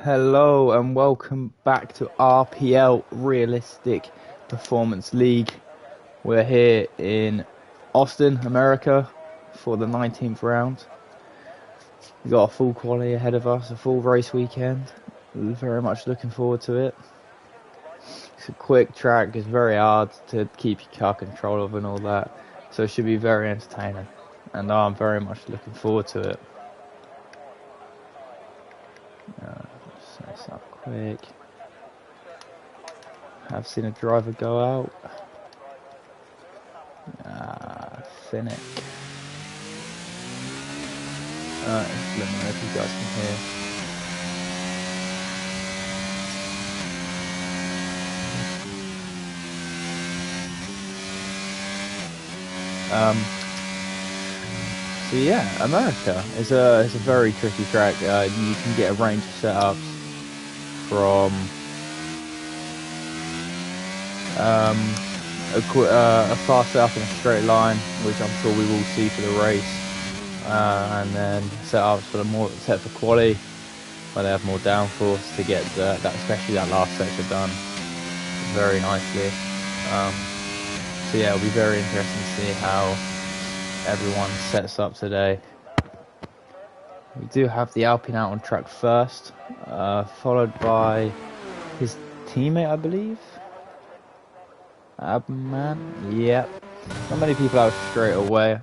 Hello and welcome back to RPL-Realistic Performance League. We're here in Austin, America for the 19th round. We've got a full quali ahead of us, a full race weekend. We're very much looking forward to it. It's a quick track, it's very hard to keep your car control of and all that. So it should be very entertaining. And I'm very much looking forward to it. Set this up quick. I've seen a driver go out. Finnick. Let me know if you guys can hear. So yeah, America is a very tricky track. You can get a range of setups from a fast setup in a straight line, which I'm sure we will see for the race, and then setups for the more set for quali, where they have more downforce to get that especially that last section done very nicely. So yeah, it'll be very interesting to see how everyone sets up today. We do have the Alpine out on track first, followed by his teammate, I believe. Abman, yep. Not many people out straight away.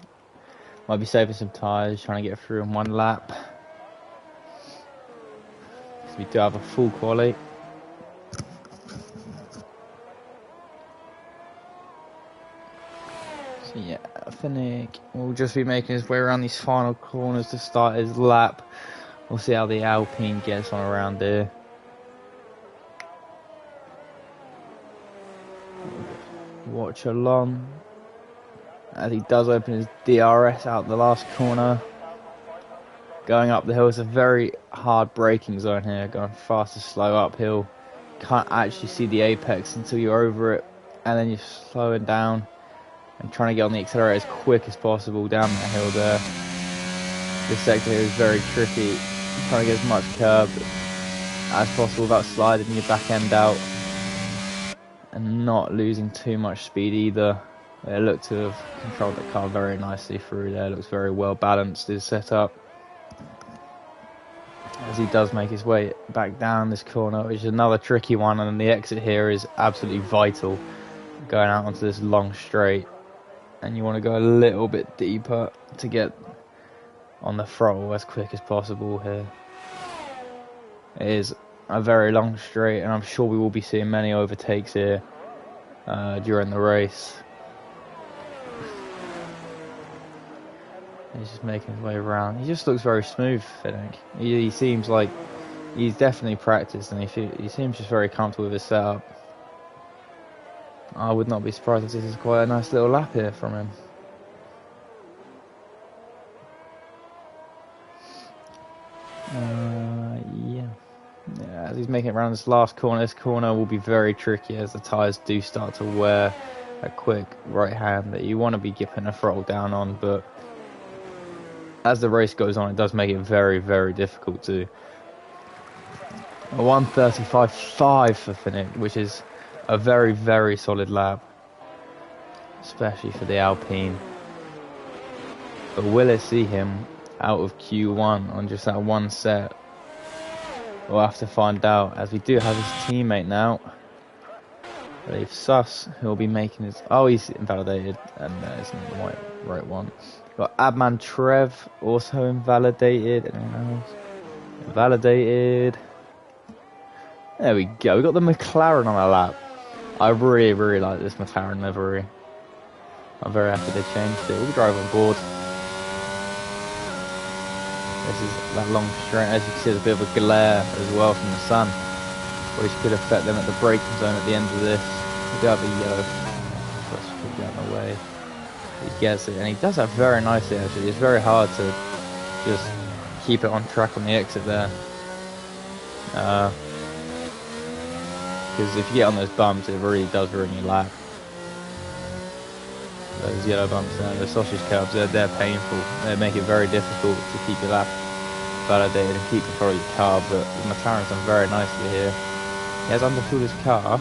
Might be saving some tyres, trying to get through in one lap. So we do have a full quali. So yeah, Finnick will just be making his way around these final corners to start his lap. We'll see how the Alpine gets on around here. Watch along as he does open his DRS out the last corner. Going up the hill, it's a very hard braking zone here, going fast and slow uphill. Can't actually see the apex until you're over it, and then you're slowing down and trying to get on the accelerator as quick as possible down that hill there. This sector here is very tricky, trying to get as much curb as possible without sliding your back end out and not losing too much speed either. They look to have controlled the car very nicely through there. Looks very well balanced, his setup. As he does make his way back down this corner, which is another tricky one, and the exit here is absolutely vital. Going out onto this long straight, and you want to go a little bit deeper to get on the throttle as quick as possible here. It is a very long straight, and I'm sure we will be seeing many overtakes here during the race. He's just making his way around. He just looks very smooth, I think. He seems like he's definitely practiced, and he seems just very comfortable with his setup. I would not be surprised if this is quite a nice little lap here from him. Yeah, as he's making it around this last corner, this corner will be very tricky as the tyres do start to wear a quick right hand that you want to be keeping the throttle down on, but as the race goes on, it does make it very, very difficult to. A 1:35.5 for Finnick, which is a very, very solid lap, especially for the Alpine. But will it see him out of Q1 on just that one set? We'll have to find out, as we do have his teammate now. I believe Sus, who'll be making his. Oh, he's invalidated, and it's not the right one. Got Abman Trev also invalidated. Anyone else? Invalidated. There we go. We got the McLaren on our lap. I really, really like this McLaren livery. I'm very happy they changed it. We'll drive on board. This is that long straight. As you can see, there's a bit of a glare as well from the sun, which could affect them at the braking zone at the end of this. We do have a yellow. Let's put that out of the way. He gets it, and he does that very nicely actually. It's very hard to just keep it on track on the exit there. Because if you get on those bumps, it really does ruin your lap. Those yellow bumps there, the sausage curbs, they're painful. They make it very difficult to keep your lap validated and keep control of your car, but the McLaren's done very nicely here. He has undercooled his car.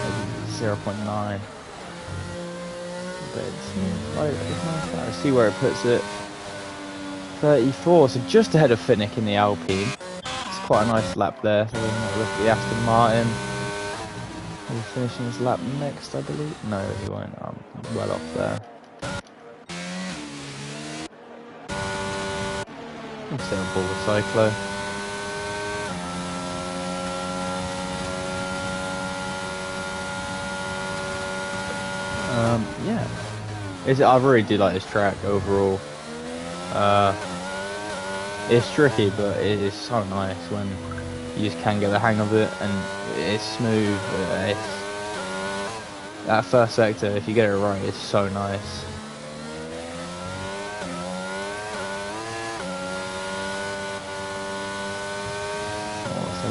Maybe 0.9. But it seems like it's nice. Let's see where it puts it. 34, so just ahead of Finnick in the Alpine. It's quite a nice lap there. So we'll look at the Aston Martin. He's finishing his lap next, I believe. No, he won't. I'm well off there. We'll stay on board with Cyclo. Yeah. I really do like this track overall. It's tricky, but it is so nice when you just can get the hang of it, and it's smooth. That first sector, if you get it right, it's so nice.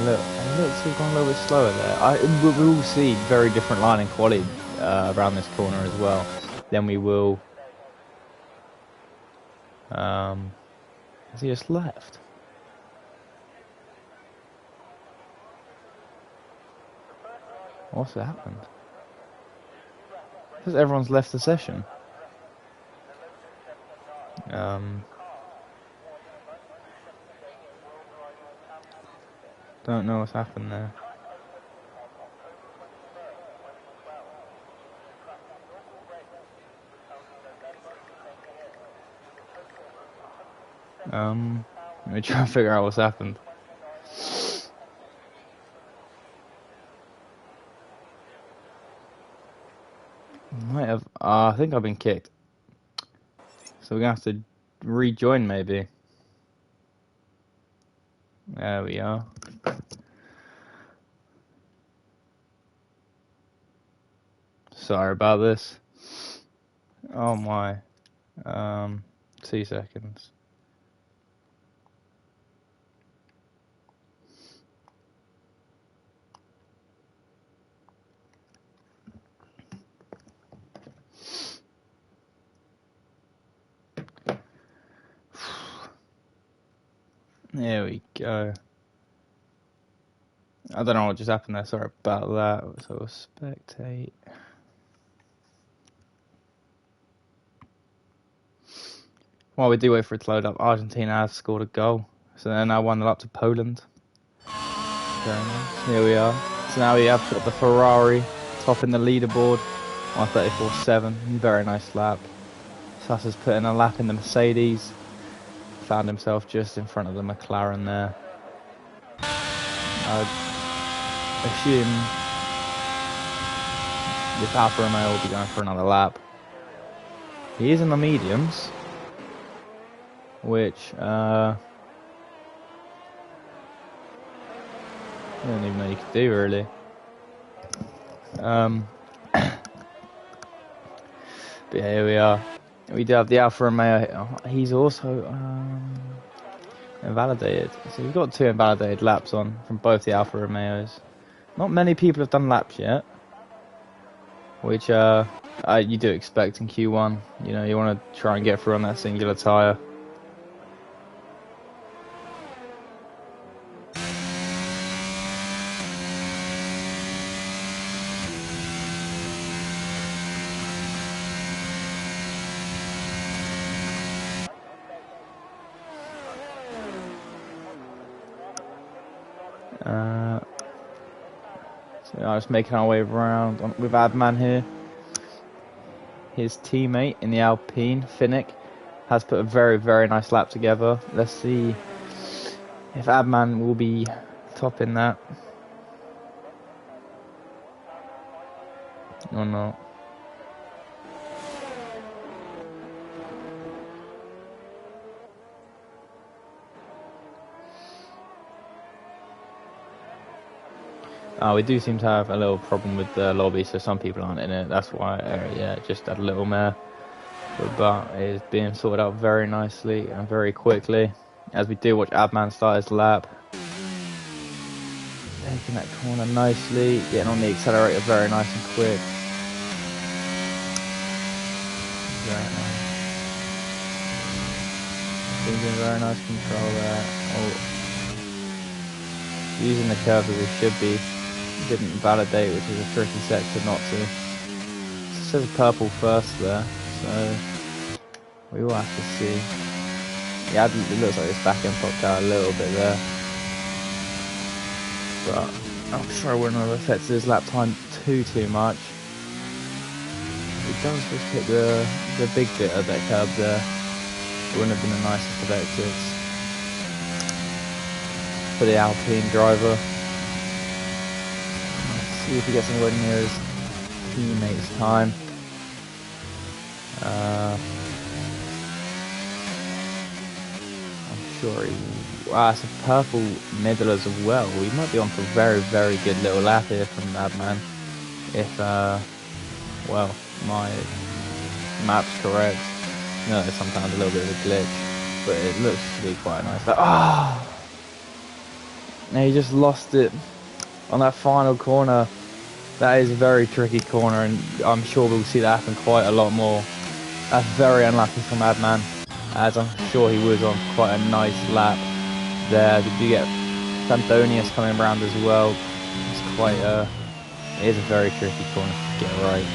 It's gone a little bit slower there. We will see very different line in quality around this corner as well. Then we will. Has he just left? What's happened? Because everyone's left the session. Don't know what's happened there. Let me try and figure out what's happened. Might have. I think I've been kicked. So we're gonna have to rejoin maybe. There we are. Sorry about this. Oh my. 2 seconds. There we go. I don't know what just happened there. Sorry about that. So spectate. While we do wait for it to load up, Argentina has scored a goal. So they're now 1-0 up to Poland. Very nice. Here we are. So now we have got the Ferrari top in the leaderboard. 1:34.7. Very nice lap. Sassa's put in a lap in the Mercedes. Found himself just in front of the McLaren there. I'd assume this Alfa Romeo will be going for another lap. He is in the mediums, which I don't even know you could do really. But yeah, here we are. We do have the Alfa Romeo. He's also invalidated. So we've got 2 invalidated laps on from both the Alfa Romeos. Not many people have done laps yet, which you do expect in Q1. You know, you want to try and get through on that singular tyre. So I was making our way around with Adman here. His teammate in the Alpine, Finnick, has put a very, very nice lap together. Let's see if Adman will be topping that or not. We do seem to have a little problem with the lobby, so some people aren't in it. That's why, yeah, just had a little mare. But it is being sorted out very nicely and very quickly as we do watch Adman start his lap. Taking that corner nicely, getting on the accelerator very nice and quick. Very nice. Seems in very nice control there. Oh, using the curve as it should be. Didn't validate, which is a tricky sector not to. It says purple first there, so we will have to see. Yeah, it looks like his back end popped out a little bit there, but I'm sure it wouldn't have affected his lap time too much. He does just hit the big bit of that curb there. It wouldn't have been the nicest of exits for the Alpine driver. Let's see if he gets anywhere near his teammates' time. I'm sure he... Wow, it's a purple middle as well. We might be on for a very good little lap here from Madman. If, well, my map's correct. No, it's sometimes a little bit of a glitch, but it looks to be quite nice. Like, oh! Now he just lost it on that final corner. That is a very tricky corner, and I'm sure we'll see that happen quite a lot more. That's very unlucky for Madman, as I'm sure he was on quite a nice lap there. We do get Santonius coming around as well. It's quite it is a very tricky corner to get right.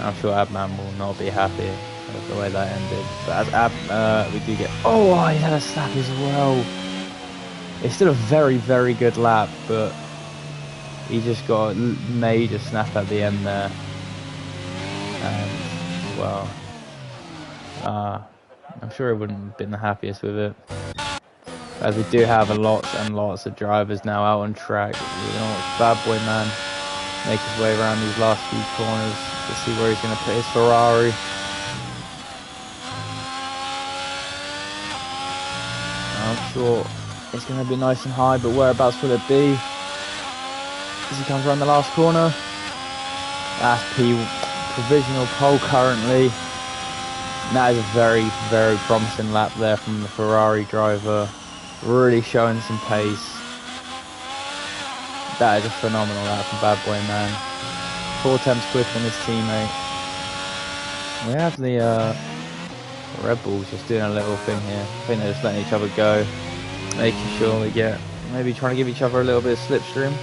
I'm sure Abman will not be happy with the way that ended. But as we do get... Oh, he had a snap as well. It's still a very good lap, but he just got a major snap at the end there. And, well, I'm sure he wouldn't have been the happiest with it. As we do have lots and lots of drivers now out on track. You know, Bad Boy Man make his way around these last few corners to see where he's going to put his Ferrari. I'm sure it's going to be nice and high, but whereabouts will it be as he comes around the last corner? That's provisional pole currently. And that is a very promising lap there from the Ferrari driver, really showing some pace. That is a phenomenal lap from Bad Boy Man. 4 attempts quicker than his teammate. We have the Red Bulls just doing a little thing here. I think they're just letting each other go, making sure they get, maybe trying to give each other a little bit of slipstream.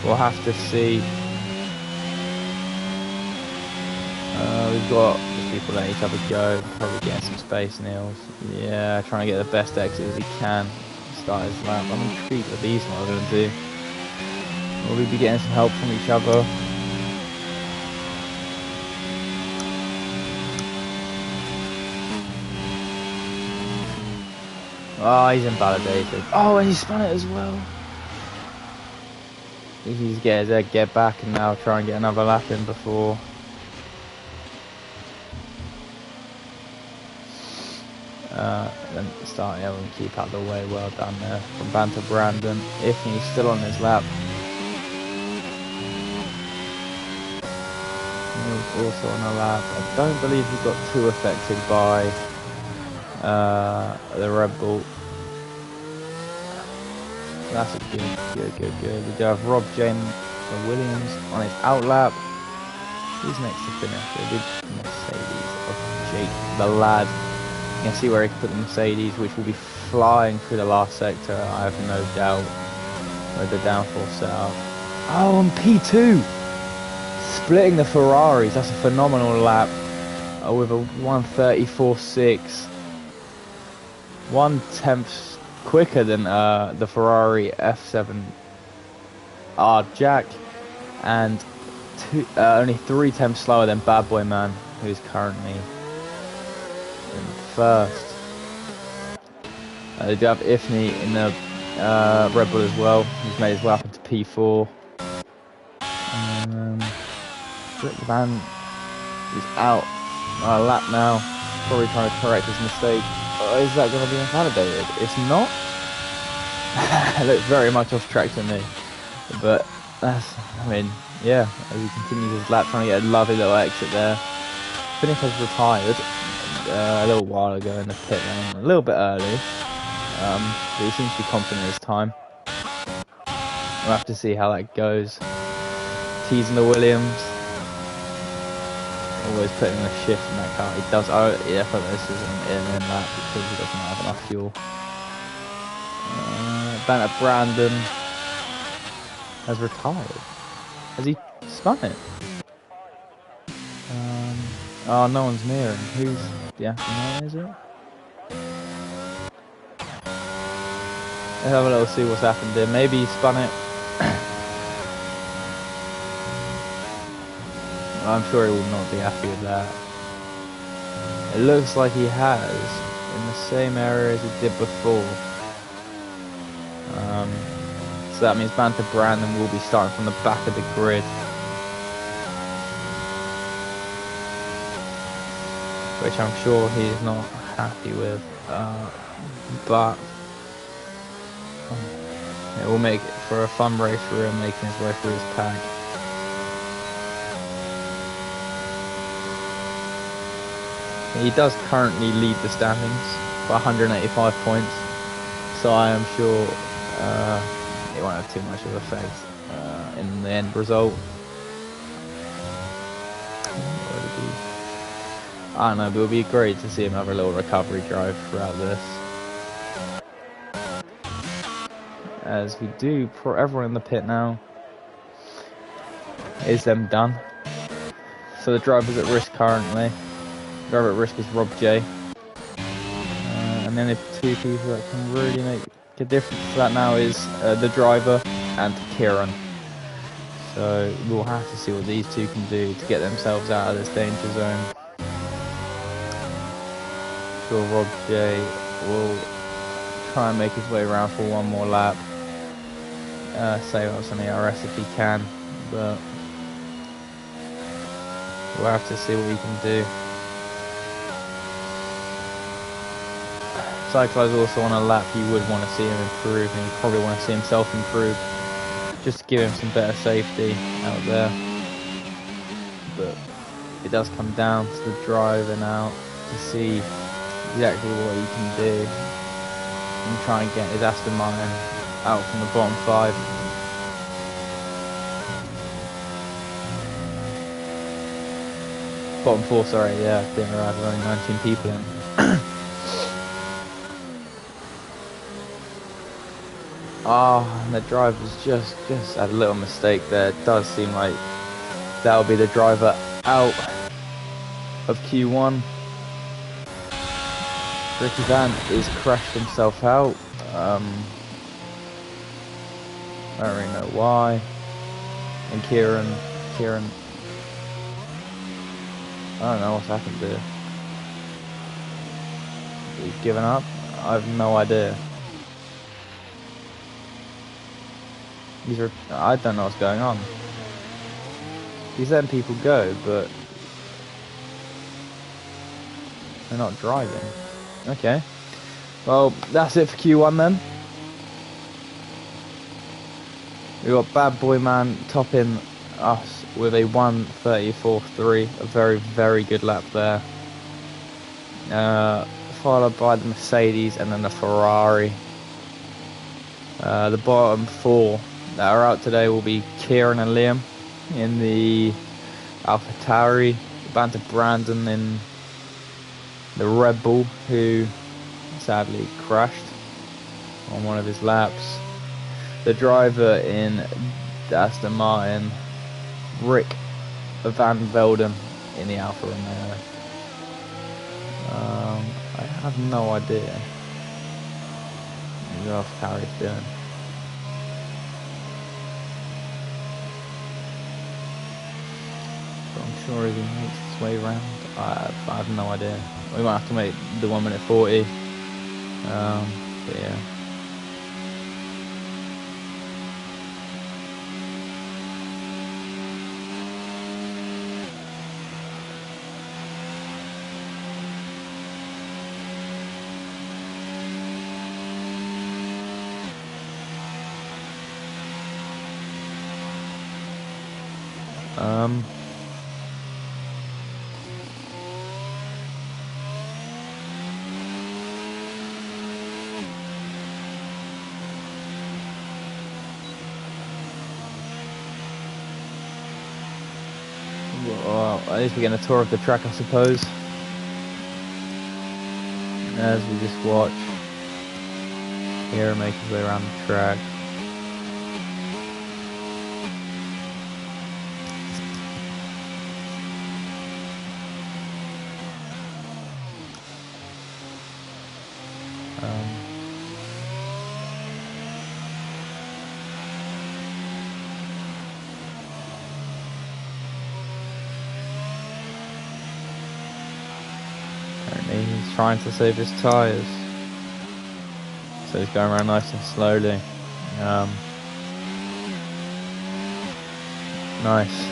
We'll have to see. We've got just people letting each other go, probably getting some space, Niels. Yeah, trying to get the best exit as he can. Start his lap. I'm intrigued what these are going to do. Will we be getting some help from each other? Oh, he's invalidated. Oh, and he spun it as well. He's get back and now try and get another lap in before. Then start here and keep out of the way. Well done there from Banter Brandon. If he's still on his lap. He was also on a lap. I don't believe he got too affected by the Red Bull. That's a good. We do have Rob James Williams on his out lap. Who's next to finish? It is Mercedes of Jake the lad. You can see where he can put the Mercedes, which will be flying through the last sector. I have no doubt with the downforce setup. Oh, and P2 splitting the Ferraris. That's a phenomenal lap with a 1:34.6. 1/10 quicker than the Ferrari F7R Jack, and only 3 tenths slower than Bad Boy Man, who's currently in first. They do have Ifni in the Red Bull as well. He's made his way up into P4. Rick Van is out on a lap now, probably trying to correct his mistake. Is that going to be invalidated? It's not. It looks very much off track to me, but that's, I mean, yeah, as he continues his lap, trying to get a lovely little exit there. Finish has retired a little while ago in the pit lane, a little bit early, but he seems to be confident in his time. We'll have to see how that goes. Teasing the Williams. always putting a shift in that car. He does. Oh, yeah, but this isn't in that because he doesn't have enough fuel. Banner Brandon has retired. Has he spun it? Oh, no one's near him. Who's the Aston Martin, is it? Let's have a little see what's happened there. Maybe he spun it. I'm sure he will not be happy with that. It looks like he has, in the same area as he did before. So that means Banter Brandon will be starting from the back of the grid. Which I'm sure he's not happy with. But it will make it for a fun race for him, making his way through his pack. He does currently lead the standings by 185 points, so I am sure it won't have too much of an effect in the end result. I don't know, but it would be great to see him have a little recovery drive throughout this. As we do, for everyone in the pit now is them done. So the driver's at risk currently. The driver at risk is Rob J. And then the two people that can really make a difference to that now is the driver and Kieran. So we'll have to see what these two can do to get themselves out of this danger zone. Sure, Rob J will try and make his way around for one more lap. Save up some ERS if he can, but we'll have to see what we can do. Cyclo's also on a lap. You would want to see him improve, and you probably want to see himself improve, just to give him some better safety out there. But it does come down to the driver now to see exactly what he can do and try and get his Aston Martin out from the bottom 5. Bottom 4, sorry, yeah, didn't realise there's only 19 people in. And the driver's just had a little mistake there. It does seem like that'll be the driver out of Q1. Ricky Van is crashed himself out. I don't really know why. And Kieran, I don't know what's happened there. He's given up? I have no idea. I don't know what's going on. He's letting people go, but they're not driving. Okay. Well, that's it for Q1 then. We got Bad Boy Man topping us with a 1:34.3, a very, very good lap there. Followed by the Mercedes and then the Ferrari. The bottom 4 that are out today will be Kieran and Liam in the AlphaTauri, Banter Brandon in the Red Bull, who sadly crashed on one of his laps. The driver in the Aston Martin, Rick Van Velden in the Alfa Romeo. I have no idea what AlphaTauri's doing. But I'm sure he makes his way around. I have no idea. We might have to make the 1:40. But yeah. at least we're getting a tour of the track, I suppose. As we just watch Hero make his way around the track. Apparently he's trying to save his tyres. So he's going around nice and slowly. Nice.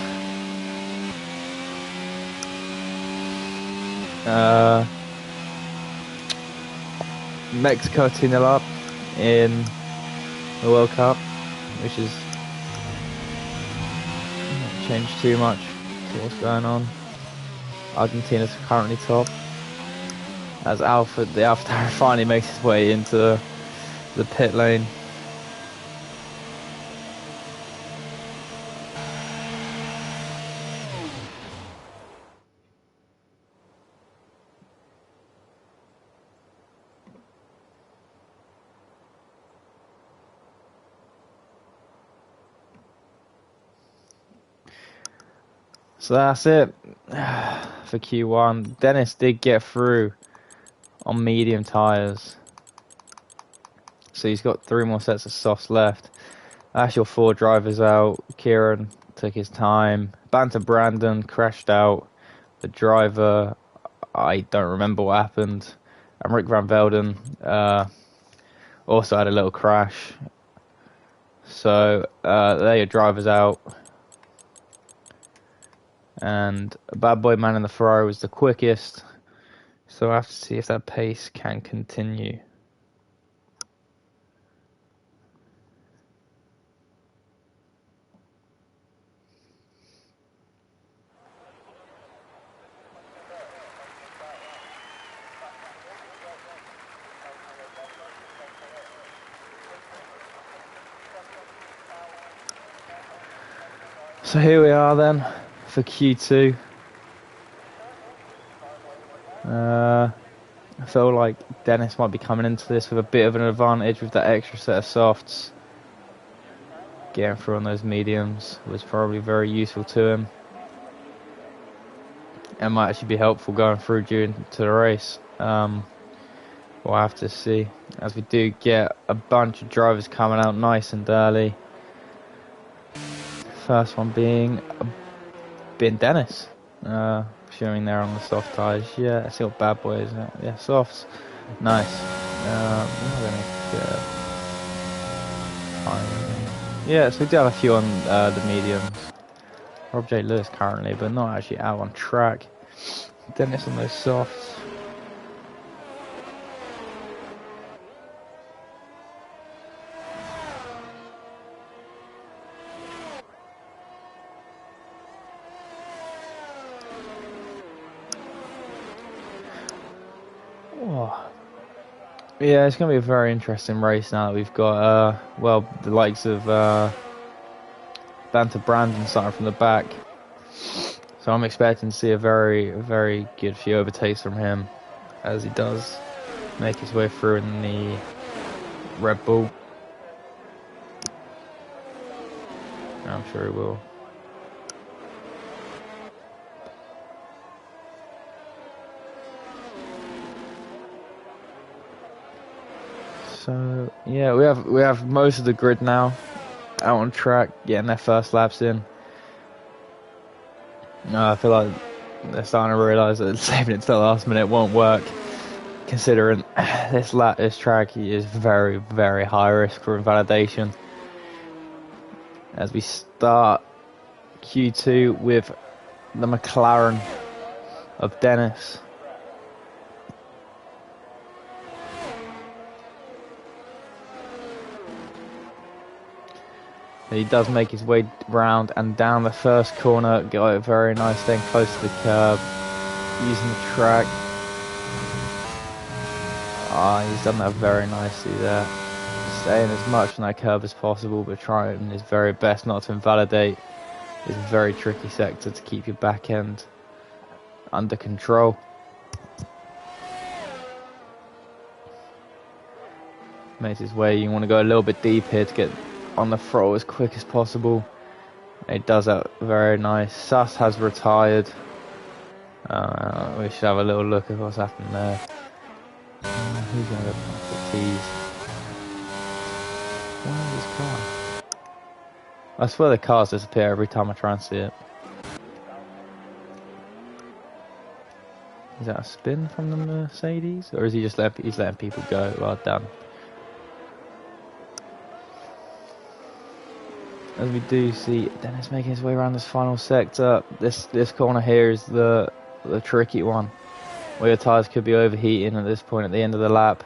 Mexico 2-0 up in the World Cup, which is not changed too much to what's going on. Argentina's currently top. As the Alpha finally makes his way into the pit lane. So that's it for Q1. Dennis did get through on medium tyres. So he's got 3 more sets of softs left. That's your 4 drivers out. Kieran took his time. Banter Brandon crashed out. The driver, I don't remember what happened. And Rick Van Velden also had a little crash. So there your drivers out. And Bad Boy Man in the Ferrari was the quickest. So I have to see if that pace can continue. So here we are then for Q2. I feel like Dennis might be coming into this with a bit of an advantage with that extra set of softs. Getting through on those mediums was probably very useful to him. And might actually be helpful going through during to the race. We'll have to see. As we do get a bunch of drivers coming out nice and early. First one being Dennis. Showing there on the soft tyres. Yeah, I see what Bad Boy is. Yeah, softs. Nice. Yeah, so we do have a few on the mediums. Rob J. Lewis currently, but not actually out on track. Dennis on those softs. Yeah, it's going to be a very interesting race now that we've got, the likes of Banter Brandon starting from the back. So I'm expecting to see a very, very good few overtakes from him as he does make his way through in the Red Bull. I'm sure he will. So yeah, we have most of the grid now out on track, getting their first laps in. I feel like they're starting to realise that saving it to the last minute won't work, considering this track is very, very high risk for invalidation. As we start Q2 with the McLaren of Dennis. He does make his way round and down the first corner, got it very nice, staying close to the curb, using the track. He's done that very nicely there. Staying as much on that curb as possible, but trying his very best not to invalidate. It's a very tricky sector to keep your back end under control. Makes his way. You want to go a little bit deep here to get on the throttle as quick as possible. It does that very nice. Sus has retired. We should have a little look at what's happened there. Who's going to go past the T's? Why is this car? I swear the cars disappear every time I try and see it. Is that a spin from the Mercedes? Or is he just he's letting people go? Well done. As we do see Dennis making his way around this final sector. This corner here is the tricky one, where your tyres could be overheating at this point at the end of the lap.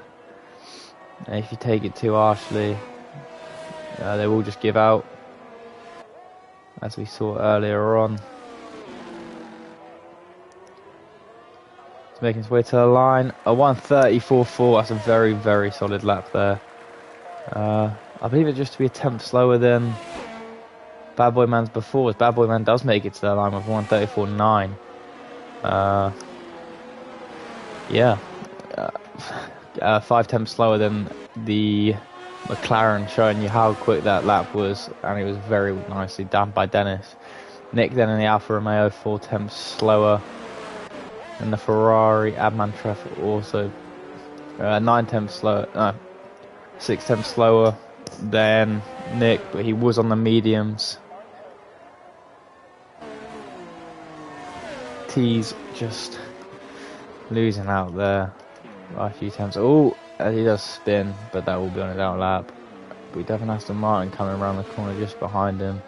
And if you take it too harshly, they will just give out, as we saw earlier on. He's making his way to the line. A 1:34.4. That's a very, very solid lap there. I believe it just to be a tenth slower than Bad Boy Man's before. As Bad Boy Man does make it to the line with 1:34.9. Yeah, 5 tenths slower than the McLaren, showing you how quick that lap was, and it was very nicely done by Dennis. Nick then in the Alfa Romeo, 4 tenths slower than the Ferrari. Adman Treff also 9 tenths slower, 6 tenths slower than Nick, but he was on the mediums. T's just losing out there by a few times. Oh, he does spin, but that will be on his out lap. We definitely have Aston Martin coming around the corner just behind him.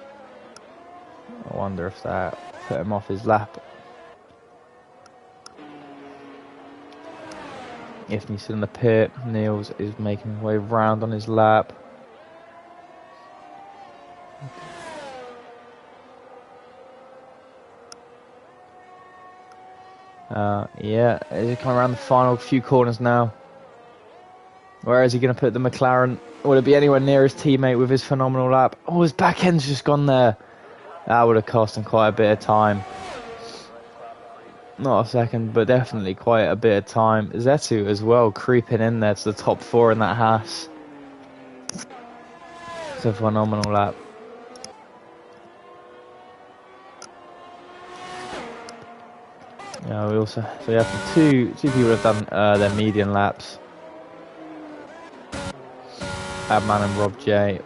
I wonder if that put him off his lap. If he's in the pit, Niels is making his way round on his lap. Yeah, he's coming around the final few corners now. Where is he going to put the McLaren? Will it be anywhere near his teammate with his phenomenal lap? Oh, his back end's just gone there. That would have cost him quite a bit of time. Not a second, but definitely quite a bit of time. Zetu as well, creeping in there to the top 4 in that Haas. It's a phenomenal lap. Yeah, we have two people have done their median laps. Abman and Rob J.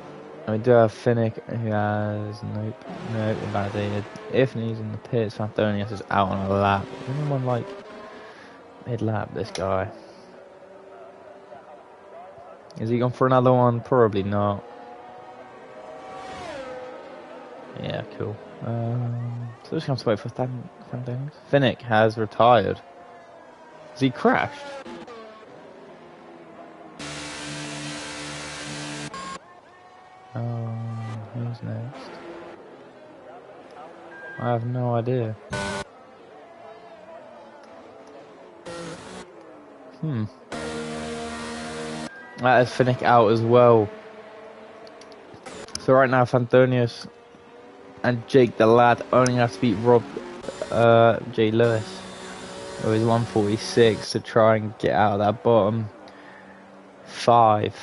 And we do have Finnick, who has nope, invalidated. Ifney's in the pits. Anthonius is out on a lap. Anyone like mid-lap? This guy. Is he gone for another one? Probably not. Yeah, cool. So just going to wait for Anthonius. Finnick has retired. Has he crashed? Who's next? I have no idea. That is Finnick out as well. So right now, Anthonius and Jake the Lad only have to beat Rob J. Lewis with his 146 to try and get out of that bottom 5.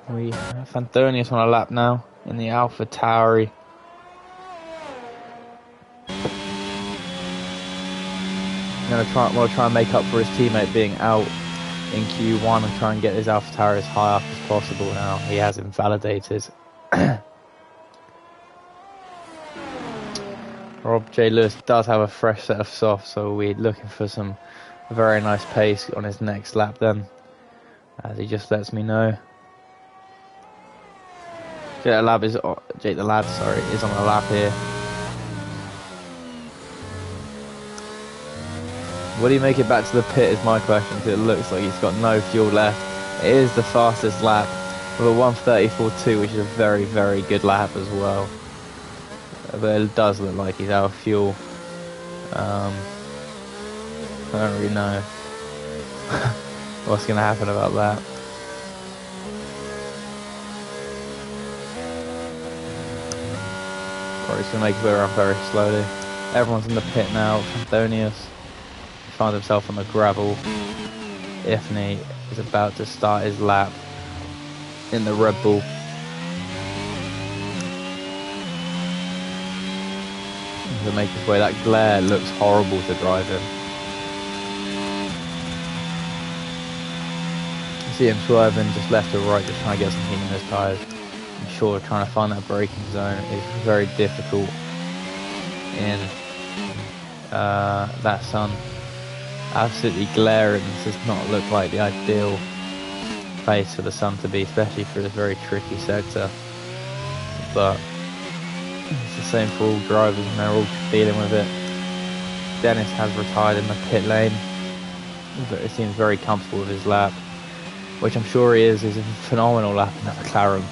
We have Anthonius on a lap now in the Alpha Tauri. We'll try and make up for his teammate being out in Q1 and try and get his Alpha Tauri as high up as possible now. He has invalidated. Rob J. Lewis does have a fresh set of softs, so we're looking for some very nice pace on his next lap then, as he just lets me know. Jake the Lad, is on a lap here. Will he make it back to the pit is my question, because it looks like he's got no fuel left. It is the fastest lap with a 1:34.2, which is a very, very good lap as well. But it does look like he's out of fuel. I don't really know what's going to happen about that. Probably just going to make his way around very slowly. Everyone's in the pit now. Anthonius finds himself on the gravel. Ifni is about to start his lap in the Red Bull. To make his way, that glare looks horrible to drive in. You see him swerving just left to right, just trying to get some heat in his tyres. I'm sure trying to find that braking zone is very difficult in that sun. Absolutely glaring. This does not look like the ideal place for the sun to be, especially for this very tricky sector. But it's the same for all drivers and they're all dealing with it. Dennis has retired in the pit lane, but it seems very comfortable with his lap, which I'm sure he is a phenomenal lap in the McLaren.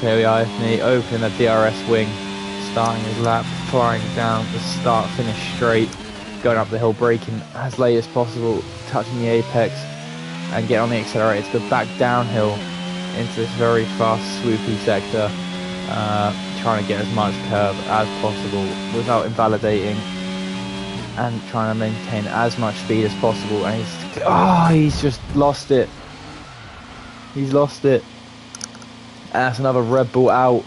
Here we are, Ifni opening the DRS wing, starting his lap, flying down the start-finish straight, going up the hill, braking as late as possible, touching the apex, and getting on the accelerator to go back downhill into this very fast, swoopy sector, trying to get as much curb as possible without invalidating, and trying to maintain as much speed as possible. And he's just lost it. He's lost it. And that's another Red Bull out.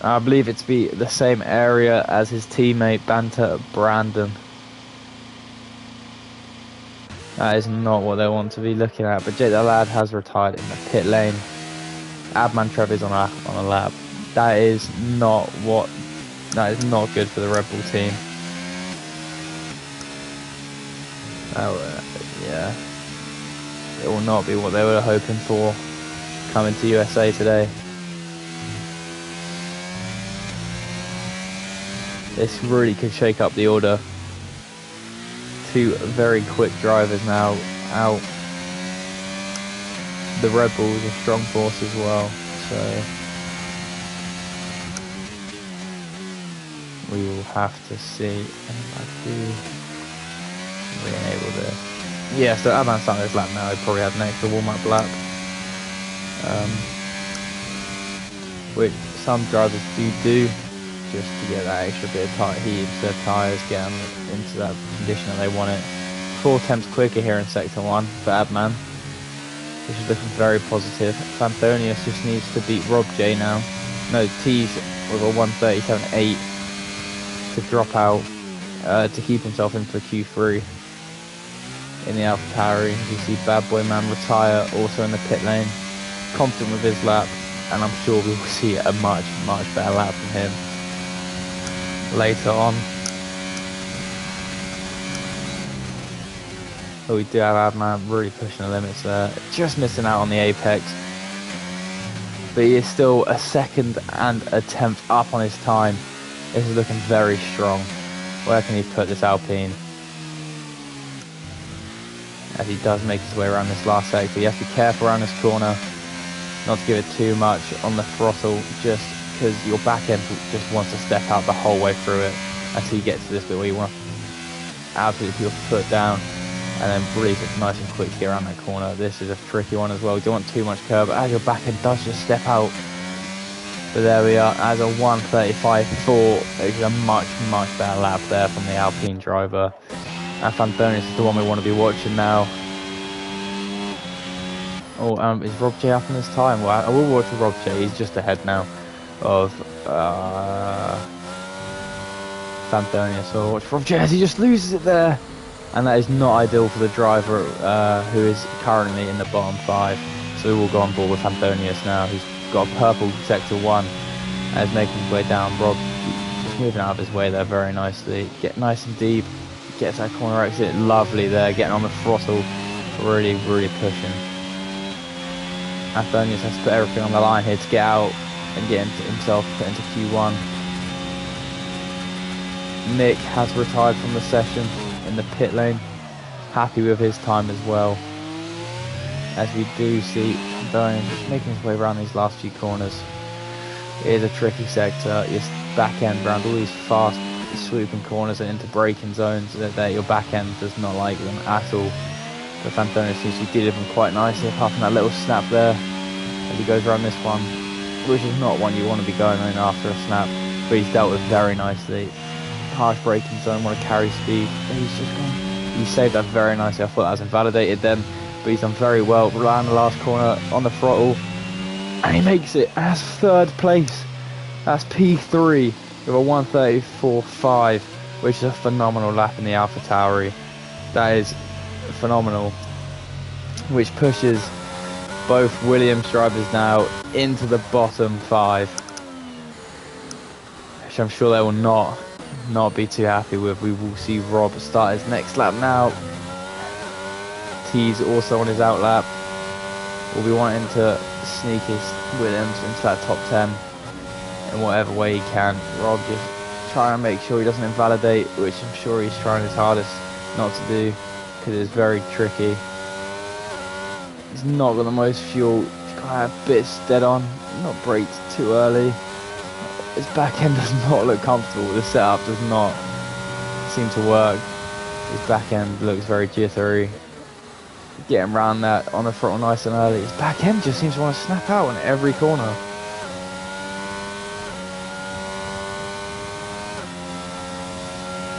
I believe it's be the same area as his teammate Banter Brandon. That is not what they want to be looking at. But Jake the Lad has retired in the pit lane. Adman Trevor's on a lap. That is not good for the Red Bull team. Yeah, it will not be what they were hoping for coming to USA today. This really could shake up the order. Two very quick drivers now out. The Red Bulls a strong force as well, so we will have to see. I do re-enable this. Yeah, so Adman's starting this lap now. He probably had an extra warm-up lap, which some drivers do just to get that extra bit of heat into their tyres, get them into that condition that they want it. 4 tenths quicker here in Sector 1 for Adman, which is looking very positive. Anthonius just needs to beat Rob J now. No, T's with a 1:37.8 to drop out, to keep himself in for Q3 in the AlphaTauri. You see Bad Boy Man retire also in the pit lane, confident with his lap, and I'm sure we will see a much better lap from him later on. But we do have Adman really pushing the limits there, just missing out on the apex, but he is still a second and a tenth up on his time. This is looking very strong. Where can he put this Alpine? As he does make his way around this last sector, you have to be careful around this corner, not to give it too much on the throttle, just because your back end just wants to step out the whole way through it until you get to this bit where you want to absolutely put your foot down and then release it nice and quick to get around that corner. This is a tricky one as well. You don't want too much curb, but as your back end does just step out. But there we are, as a 1:35.4, which is a much better lap there from the Alpine driver. And Anthonius is the one we want to be watching now. Oh, is Rob J up in this time? Well, I will watch Rob J. He's just ahead now of Anthonius. So watch Rob J as he just loses it there. And that is not ideal for the driver who is currently in the bottom 5. So we will go on board with Anthonius now. He's got a purple sector 1 and is making his way down. Rob just moving out of his way there very nicely. Get nice and deep. Gets that corner exit lovely there. Getting on the throttle. Really pushing. Anthonius has to put everything on the line here to get out and get himself put into Q1. Nick has retired from the session in the pit lane, happy with his time as well. As we do see Anthonius just making his way around these last few corners. It is a tricky sector. His back end around all these fast swooping corners and into braking zones that your back end does not like them at all. But Fantoni seems to be dealing with them quite nicely, apart from that little snap there as he goes around this one, which is not one you want to be going in after a snap, but he's dealt with very nicely. Harsh braking zone, want to carry speed, and he's just gone. He saved that very nicely. I thought that was invalidated then, but he's done very well. Around the last corner on the throttle, and he makes it. And that's third place. That's P3 with a 1:34.5, which is a phenomenal lap in the AlphaTauri. That is phenomenal, which pushes both Williams drivers now into the bottom 5, which I'm sure they will not be too happy with. We will see Rob start his next lap now. T's also on his out lap. Will be wanting to sneak his Williams into that top 10 in whatever way he can. Rob just trying to make sure he doesn't invalidate, which I'm sure he's trying his hardest not to do, because it's very tricky. He's not got the most fuel. He's got a bit dead on, not braked too early. His back end does not look comfortable. The setup does not seem to work. His back end looks very jittery. Getting around that on the throttle nice and early. His back end just seems to want to snap out in every corner.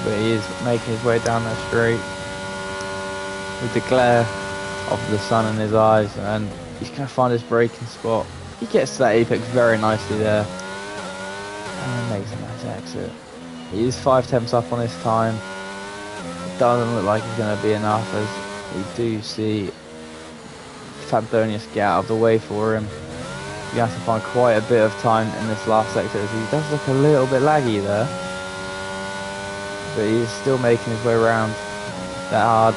But he is making his way down that straight with the glare of the sun in his eyes, and he's going to find his braking spot. He gets to that apex very nicely there and makes a nice exit. He is 5 tenths up on his time. It doesn't look like it's going to be enough, as we do see Fantonius get out of the way for him. You have to find quite a bit of time in this last sector, as he does look a little bit laggy there, but he is still making his way around that hard,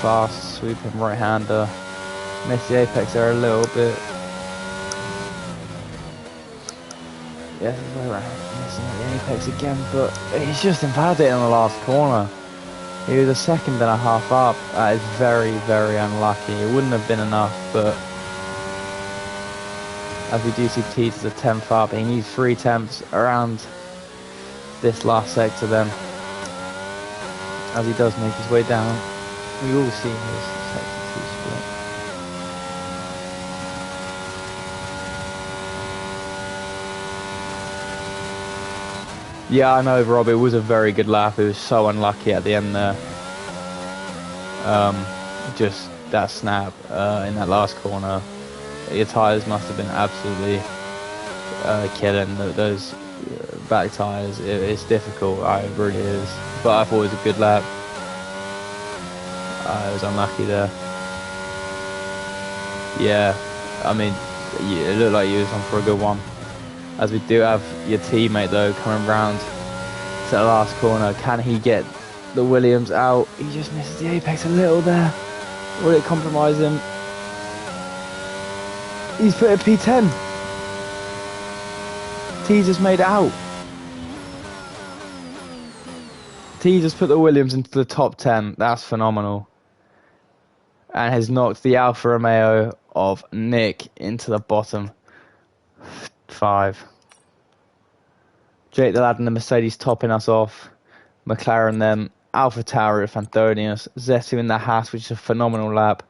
fast, swooping right-hander. Missed the apex there a little bit. Yeah, his way around, missing the apex again, but he's just invalidated in the last corner. He was a second and a half up. That is very, very unlucky. It wouldn't have been enough, but as we do see Teets as a 10th up, he needs 3 tenths around this last sector then. As he does make his way down, we will see his sector 2 split. Yeah, I know, Rob, it was a very good lap. It was so unlucky at the end there. Just that snap in that last corner. Your tyres must have been absolutely killing those back tyres. It's difficult, it really is. But I thought it was a good lap. I was unlucky there. Yeah, I mean, it looked like you was on for a good one. As we do have your teammate though coming round to the last corner. Can he get the Williams out? He just misses the apex a little there. Will it compromise him? He's put a P10. T just made it out. T just put the Williams into the top 10. That's phenomenal. And has knocked the Alfa Romeo of Nick into the bottom 5. Jake the lad and the Mercedes topping us off. McLaren then. AlphaTauri of Fantonius. Zetsu in the Haas, which is a phenomenal lap.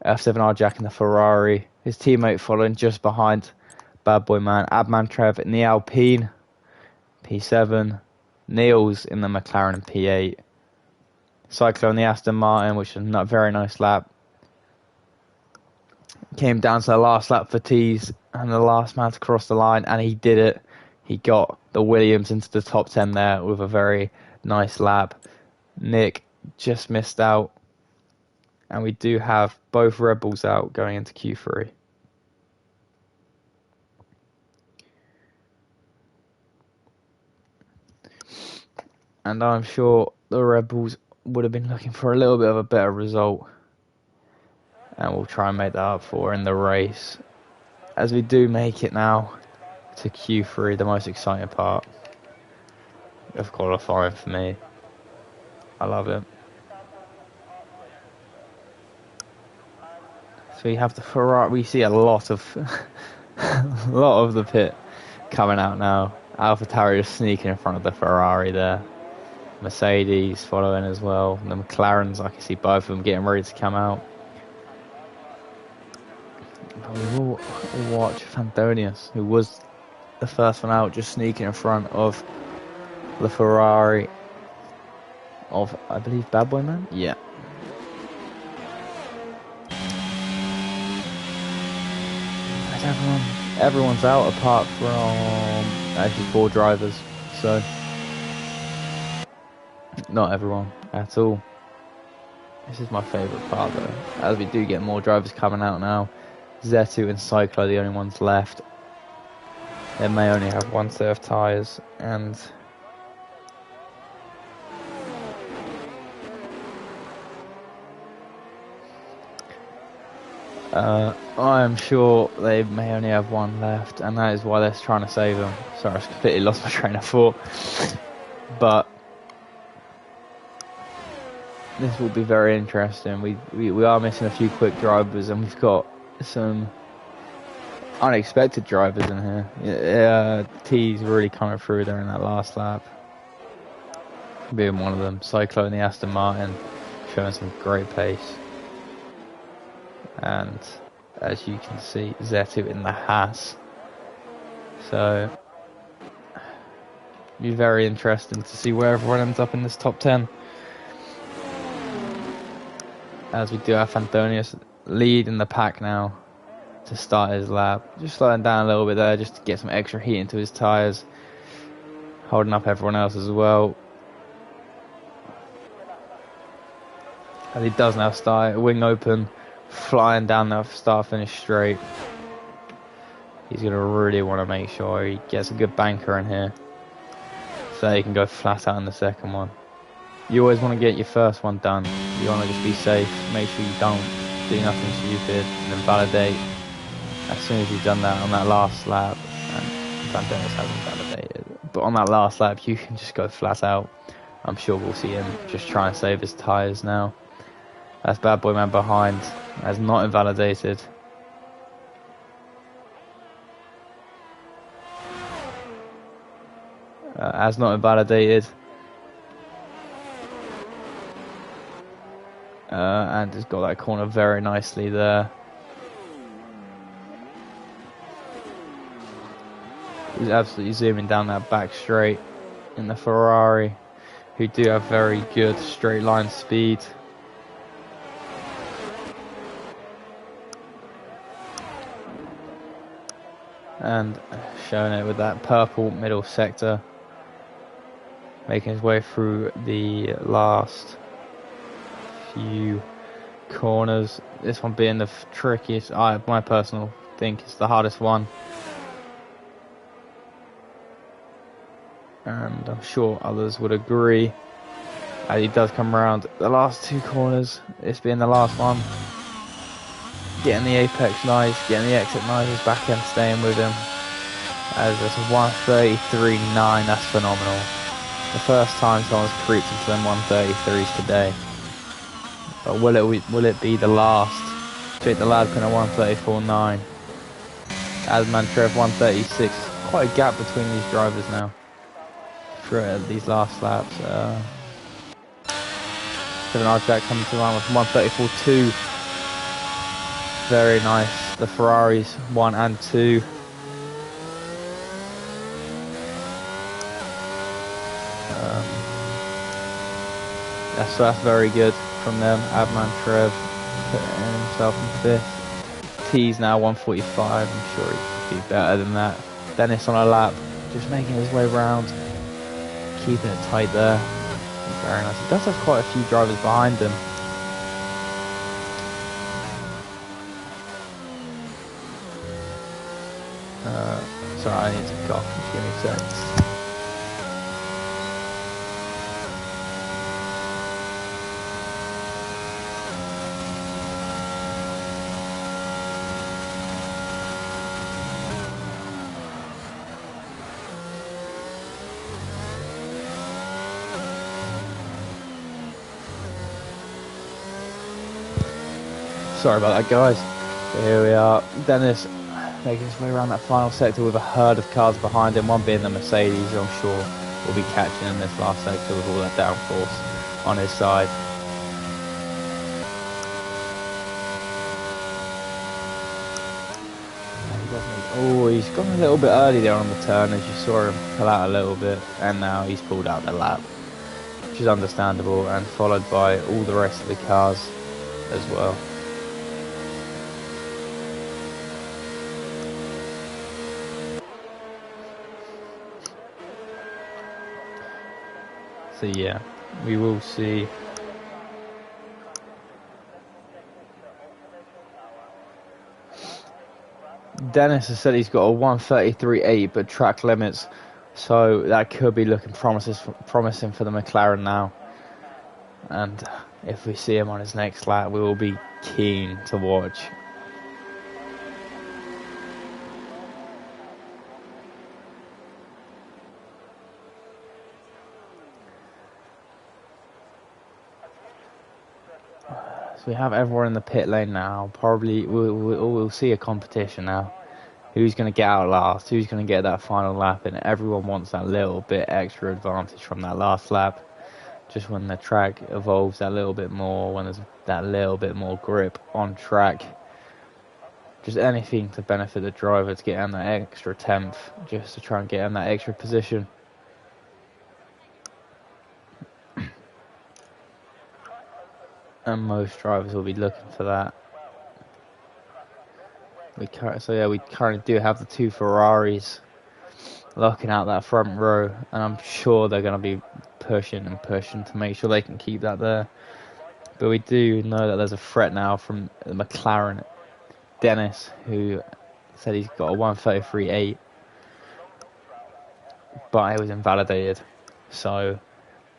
F7R Jack in the Ferrari. His teammate following just behind. Bad boy man. Abman Trev in the Alpine. P7. Niels in the McLaren P8. Cyclone the Aston Martin, which is a very nice lap. Came down to the last lap for T's and the last man to cross the line, and he did it. He got the Williams into the top 10 there with a very nice lap. Nick just missed out, and we do have both Red Bulls out going into Q3. And I'm sure the Red Bulls would have been looking for a little bit of a better result, and we'll try and make that up for in the race as we do make it now to Q3, the most exciting part of qualifying for me. I love it. So we have the Ferrari. We see a lot of the pit coming out now. AlphaTauri just sneaking in front of the Ferrari there. Mercedes following as well. The McLarens, I can see both of them getting ready to come out. But we will watch Fantonius, who was the first one out, just sneaking in front of the Ferrari of, I believe, Bad Boy Man? Yeah. Everyone's out apart from actually 4 drivers, so not everyone at all. This is my favourite part though, as we do get more drivers coming out now. Zetu and Cyclo are the only ones left. They may only have one set of tyres, and I am sure they may only have one left, and that is why they're trying to save them. Sorry, I completely lost my train of thought. But this will be very interesting. We are missing a few quick drivers, and we've got some unexpected drivers in here. T's really coming through there in that last lap. Being one of them. Cyclo in the Aston Martin, showing some great pace. And as you can see, Zetu in the Haas. So it'll be very interesting to see where everyone ends up in this top 10. As we do have Fantonius lead in the pack now to start his lap. Just slowing down a little bit there just to get some extra heat into his tyres. Holding up everyone else as well. And he does now start wing open. Flying down the start-finish straight. He's going to really want to make sure he gets a good banker in here, so he can go flat out in the second one. You always want to get your first one done. You want to just be safe. Make sure you don't do nothing stupid and then validate as soon as you've done that on that last lap. And Fantonius hasn't validated. But on that last lap, you can just go flat out. I'm sure we'll see him just trying to save his tyres now. That's Bad Boy Man behind. Has not invalidated. Has not invalidated. And has got that corner very nicely there. He's absolutely zooming down that back straight in the Ferrari, who do have very good straight line speed. And showing it with that purple middle sector, making his way through the last few corners. This one being the trickiest. My personal think is the hardest one, and I'm sure others would agree. As he does come around the last 2 corners, this being the last one. Getting the apex nice, getting the exit nice, his back end staying with him. As it's 133.9, that's phenomenal. The first time someone's creeped into them 133s today. But will it be the last? Jake the Lad pin at 134.9. Asman Trev 136. Quite a gap between these drivers now for these last laps. Kevin Arjack coming to line with 134.2. Very nice. The Ferraris 1 and 2. That's very good from them. Adman Trev putting himself in 5th. T's now 145. I'm sure he could be better than that. Dennis on a lap, just making his way round, keeping it tight there. Very nice. He does have quite a few drivers behind him. Sorry, I need to cough. Just give me a sec. Sorry about that, guys. So here we are. Dennis making his way around that final sector with a herd of cars behind him, one being the Mercedes, I'm sure will be catching in this last sector with all that downforce on his side. Oh, he's gone a little bit early there on the turn, as you saw him pull out a little bit, and now he's pulled out the lap, which is understandable, and followed by all the rest of the cars as well. So yeah, we will see. Dennis has said he's got a 1:33.8, but track limits, so that could be looking promising for the McLaren now. And if we see him on his next lap, we will be keen to watch. So we have everyone in the pit lane now. Probably we'll see a competition now. Who's going to get out last? Who's going to get that final lap? And everyone wants that little bit extra advantage from that last lap. Just when the track evolves that little bit more, when there's that little bit more grip on track. Just anything to benefit the driver to get in that extra 10th, just to try and get in that extra position. And most drivers will be looking for that. We currently do have the two Ferraris locking out that front row, and I'm sure they're going to be pushing to make sure they can keep that there. But we do know that there's a threat now from the McLaren, Dennis, who said he's got a 1:33.8, but it was invalidated. So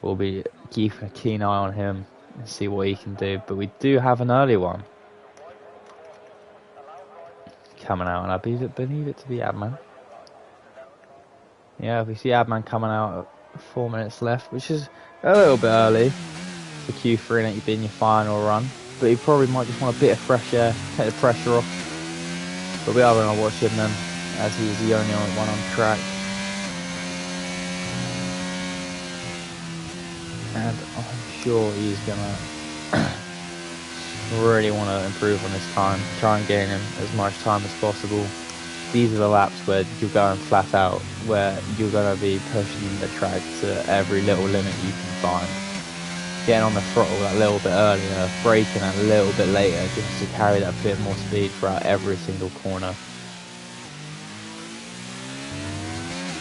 we'll be keeping a keen eye on him and see what he can do. But we do have an early one coming out, and I believe it to be Adman. Yeah, we see Adman coming out at 4 minutes left, which is a little bit early for Q3 and it being your final run. But he probably might just want a bit of fresh air, take the pressure off. But we are going to watch him then, as he's the only one on track. And I'm sure he's going to really want to improve on his time, try and gain him as much time as possible. These are the laps where you're going flat out, where you're going to be pushing the track to every little limit you can find. Getting on the throttle that little bit earlier, braking a little bit later, just to carry that bit more speed throughout every single corner.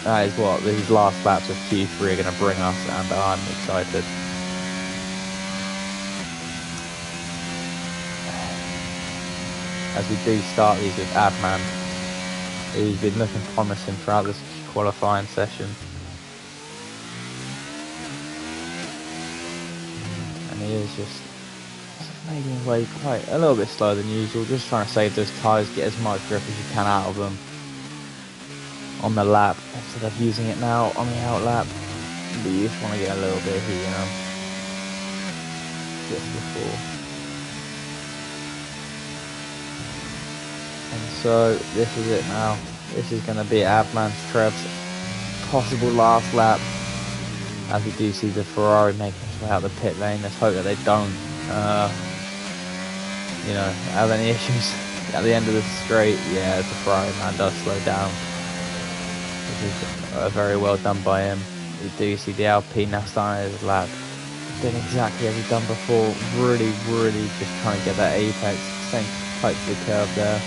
That is what these last laps of Q3 are going to bring us, and I'm excited. As we do start these with Adman, who's been looking promising throughout this qualifying session. And he is just making his way quite a little bit slower than usual, just trying to save those tyres, get as much grip as you can out of them on the lap, instead of using it now on the out lap. But you just want to get a little bit of heat in them just before. And so this is it now. This is going to be Adman's Trev's possible last lap, as we do see the Ferrari making its way out the pit lane. Let's hope that they don't have any issues at the end of the straight. Yeah, the Ferrari man does slow down, which is very well done by him. We do see the Alpine now starting his lap, doing exactly as he's done before, really just trying to get that apex, staying tight to the curve there.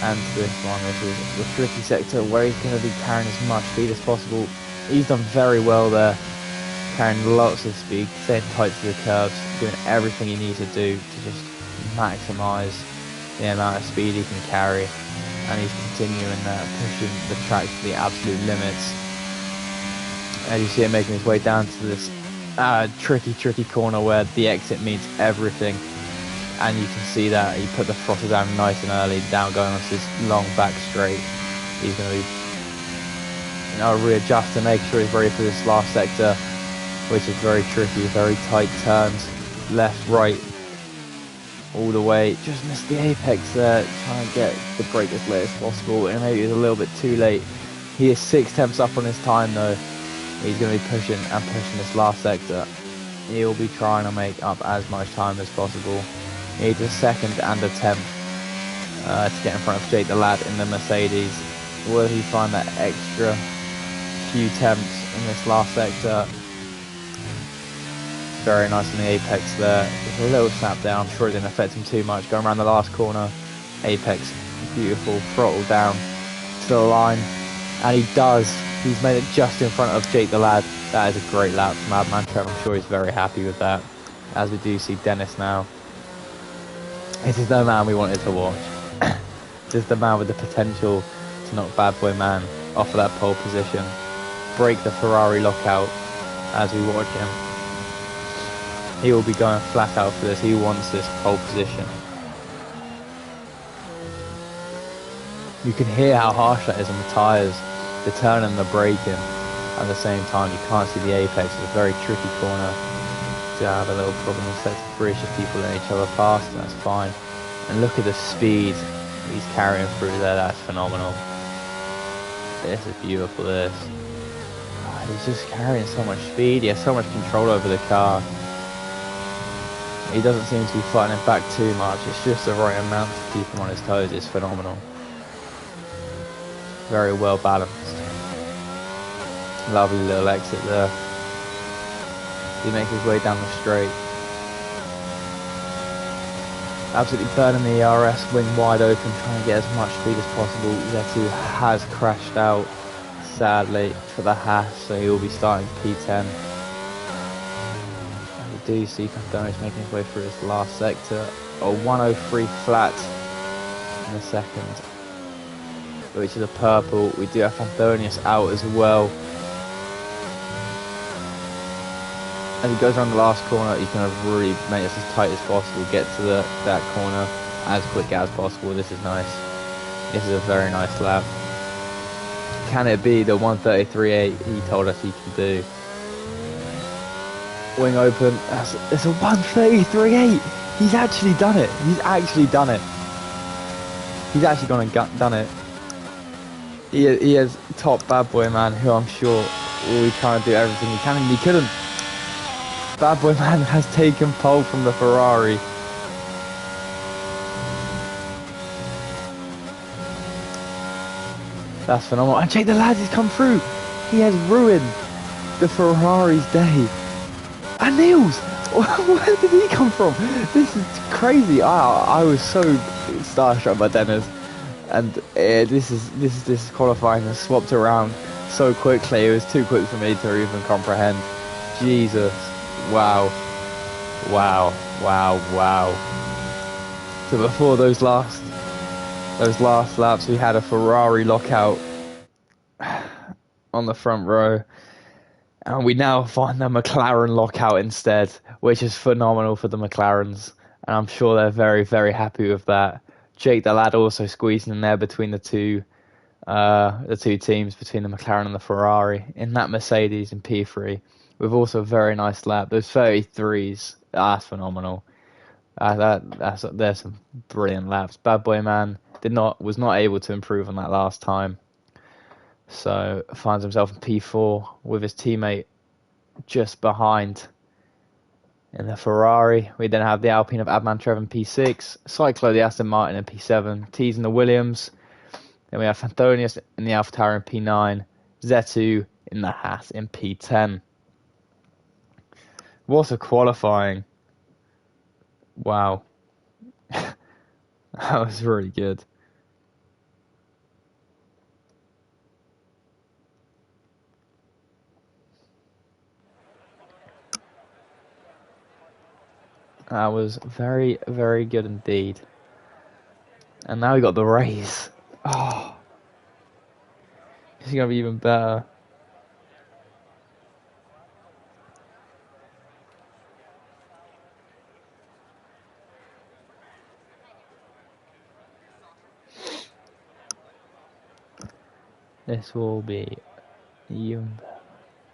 And this one, which is the tricky sector where he's going to be carrying as much speed as possible. He's done very well there, carrying lots of speed, staying tight to the curves, doing everything he needs to do to just maximise the amount of speed he can carry. And he's continuing pushing the track to the absolute limits. As you see him making his way down to this tricky corner where the exit meets everything. And you can see that he put the throttle down nice and early, down going on this long back straight. He's going to be readjust to make sure he's ready for this last sector, which is very tricky, very tight turns, left, right, all the way. Just missed the apex there, trying to get the brake as late as possible, and maybe it was a little bit too late. He is 6 tenths up on his time though, He's going to be pushing and pushing this last sector. He'll be trying to make up as much time as possible. He needs a second and a 10th to get in front of Jake the Lad in the Mercedes. Will he find that extra few tenths in this last sector? Very nice in the apex there. Just a little snap down. I'm sure it didn't affect him too much. Going around the last corner. Apex, beautiful. Throttle down to the line. And he does. He's made it just in front of Jake the Lad. That is a great lap from Madman Trev. I'm sure he's very happy with that. As we do see Dennis now. This is the man we wanted to watch. This is the man with the potential to knock Bad Boy Man off of that pole position. Break the Ferrari lockout as we watch him. He will be going flat out for this. He wants this pole position. You can hear how harsh that is on the tyres. The turn and the braking at the same time. You can't see the apex. It's a very tricky corner to have a little problem with sets of bridge if people let each other past, and that's fine. And look at the speed he's carrying through there. That's phenomenal. This is beautiful, this. He's just carrying so much speed. He has so much control over the car. He doesn't seem to be fighting it back too much. It's just the right amount to keep him on his toes. It's phenomenal. Very well balanced. Lovely little exit there. He makes his way down the straight. Absolutely burning the ERS, wing wide open, trying to get as much speed as possible. Zetu has crashed out, sadly, for the Haas, so he will be starting P10. And we do see Fandonis making his way through this last sector. A 103 flat in the second, which is a purple. We do have Fandonis out as well. As he goes around the last corner, he's going to really make this as tight as possible, get to that corner as quick as possible. This is nice. This is a very nice lap. Can it be the 133.8 he told us he can do? Wing open. It's a 133.8. He's actually done it. He's actually done it. He's actually gone and done it. He has top Bad Boy Man, who I'm sure will be trying to do everything he can, and he couldn't. Bad Boy Man has taken pole from the Ferrari. That's phenomenal. And Jake the Lad has come through. He has ruined the Ferrari's day. And Niels! Where did he come from? This is crazy. I was so starstruck by Dennis. And this qualifying has swapped around so quickly. It was too quick for me to even comprehend. Jesus. Wow. Wow. Wow. Wow. So before those last laps, we had a Ferrari lockout on the front row. And we now find the McLaren lockout instead, which is phenomenal for the McLarens. And I'm sure they're very, very happy with that. Jake the Lad also squeezing in there between the two teams, between the McLaren and the Ferrari, in that Mercedes in P3, with also a very nice lap. Those 33s, that's phenomenal. There's some brilliant laps. Bad Boy Man was not able to improve on that last time, so finds himself in P4 with his teammate just behind. In the Ferrari, we then have the Alpine of Adman Trev in P6, Cyclo the Aston Martin in P7, Tees in the Williams. Then we have Fantonius in the AlphaTauri in P9, Zetu in the Haas in P10. What a qualifying. Wow. That was really good. That was very, very good indeed. And now we got the race. Oh, it's gonna be even better. This will be even better.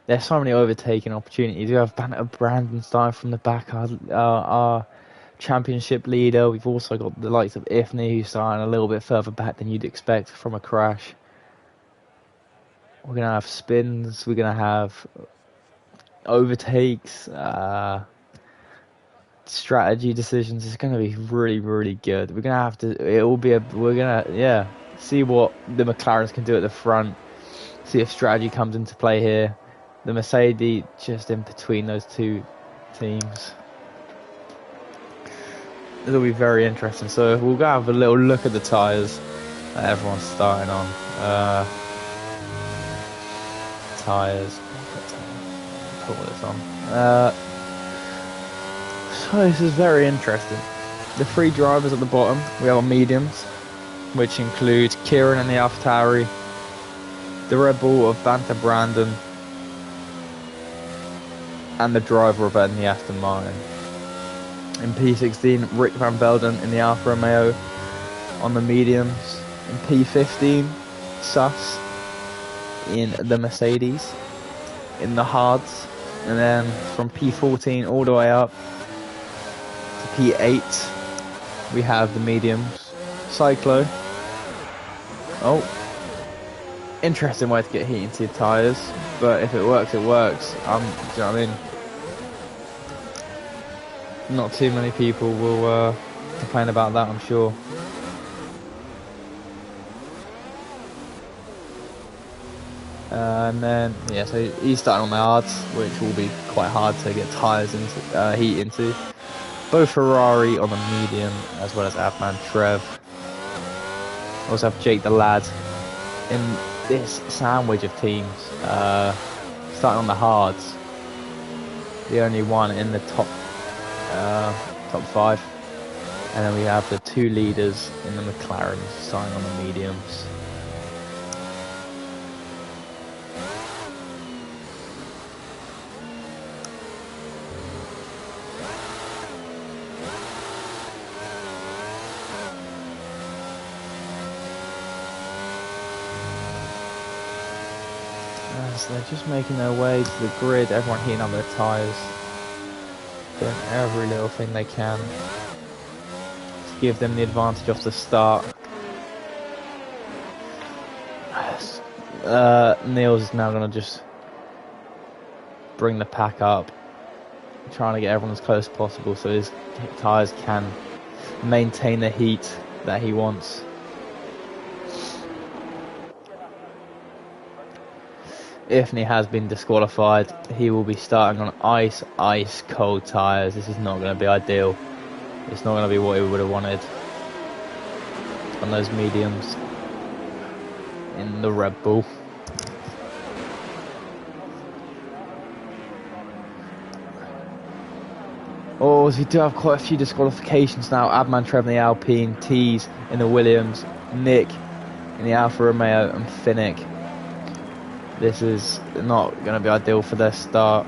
There's so many overtaking opportunities. We have Banter Brandon starting from the back, our championship leader. We've also got the likes of Ifney, who's starting a little bit further back than you'd expect from a crash. We're going to have spins. We're going to have overtakes. Strategy decisions. It's going to be really, really good. We're going to have to. It will be a. We're going to, yeah, see what the McLarens can do at the front. See if strategy comes into play here. The Mercedes just in between those two teams. It'll be very interesting. So we'll go have a little look at the tyres that everyone's starting on. Tyres. Put this on. So this is very interesting. The three drivers at the bottom, we have our mediums, which include Kieran in the AlphaTauri, the Red Bull of Banter Brandon, and the driver of it in the Aston Martin. In P16, Rick Van Velden in the Alfa Romeo on the mediums. In P15, Suss in the Mercedes in the hards. And then from P14 all the way up to P8, we have the mediums. Cyclo. Oh, interesting way to get heat into your tyres, but if it works, it works. Do you know what I mean? Not too many people will complain about that, I'm sure. And then, yeah, so he's starting on the hards, which will be quite hard to get tyres into, heat into. Both Ferrari on the medium, as well as Avman Trev. Also have Jake the Lad in this sandwich of teams, starting on the hards. The only one in the top 5. And then we have the two leaders in the McLarens starting on the mediums. So they're just making their way to the grid, everyone heating up their tyres, doing every little thing they can to give them the advantage off the start. Niels is now going to just bring the pack up, trying to get everyone as close as possible so his tyres can maintain the heat that he wants. Ifney has been disqualified. He will be starting on ice cold tyres. This is not going to be ideal. It's not going to be what he would have wanted on those mediums in the Red Bull. Oh, so we do have quite a few disqualifications now. Adman Trev in the Alpine, Tees in the Williams, Nick in the Alfa Romeo, and Finnick. This is not going to be ideal for their start.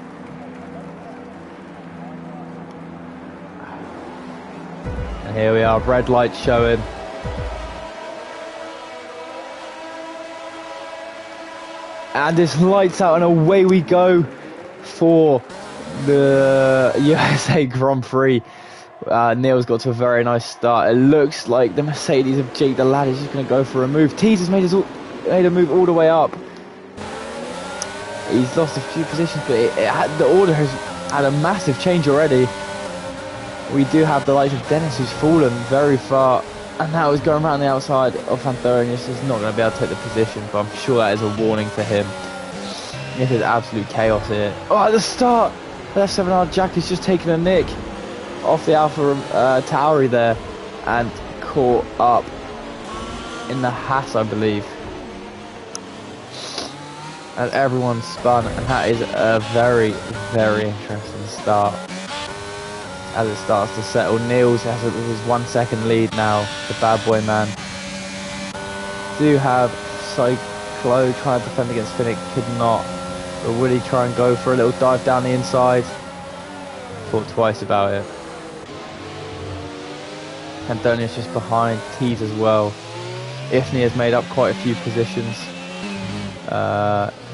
And here we are, red light showing. And this lights out and away we go for the USA Grand Prix. Neil's got to a very nice start. It looks like the Mercedes of Jake the Lad is just going to go for a move. Tees has made a move all the way up. He's lost a few positions, but the order has had a massive change already. We do have the likes of Dennis, who's fallen very far, and now he's going around the outside of Anthonius. He's not going to be able to take the position, but I'm sure that is a warning for him. This is absolute chaos here. Oh, at the start, left 7R Jack is just taking a nick off the Alpha Tauri there, and caught up in the Haas, I believe. And everyone's spun, and that is a very, very interesting start. As it starts to settle, Niels has his 1 second lead now, the bad boy man. Do have Cyclo trying to defend against Finnick, could not. But will he try and go for a little dive down the inside? Thought twice about it. Antonius just behind, Tees as well. Ifney has made up quite a few positions.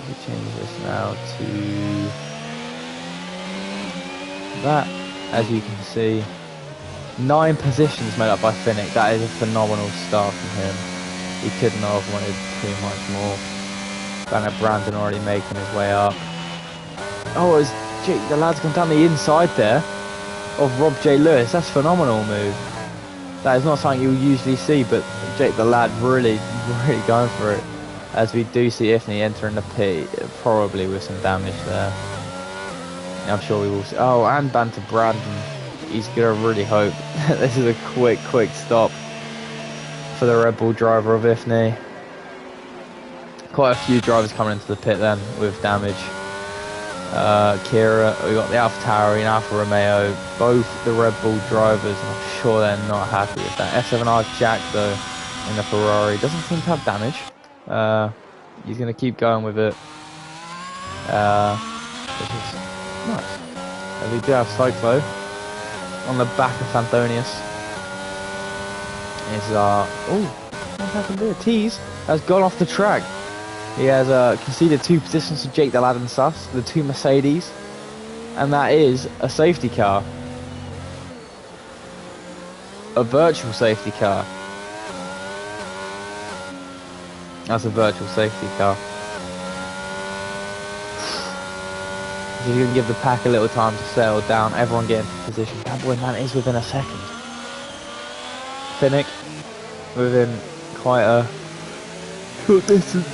We change this now to that. As you can see, 9 positions made up by Finnick. That is a phenomenal start from him. He could not have wanted too much more. Banner Brandon already making his way up. Oh, it's Jake, the lad's gone down the inside there of Rob J. Lewis. That's a phenomenal move. That is not something you'll usually see, but Jake the lad really going for it. As we do see Ifney entering the pit, probably with some damage there. I'm sure we will see. Oh, and Banter Brandon. He's going to really hope this is a quick stop for the Red Bull driver of Ifney. Quite a few drivers coming into the pit then with damage. Kira, we got the Alpha Tauri and Alfa Romeo, both the Red Bull drivers. I'm sure they're not happy with that. F7R Jack though in the Ferrari doesn't seem to have damage. He's going to keep going with it, which is nice. And we do have Cyclo on the back of Anthonius. Is oh, what happened there? Tease has gone off the track. He has conceded 2 positions to Jake the Lad and Sus, the 2 Mercedes, and that is a safety car. A virtual safety car. That's a virtual safety car. He's going to give the pack a little time to settle down, everyone get into position. That boy man is within a second. Finnick within quite a short distance,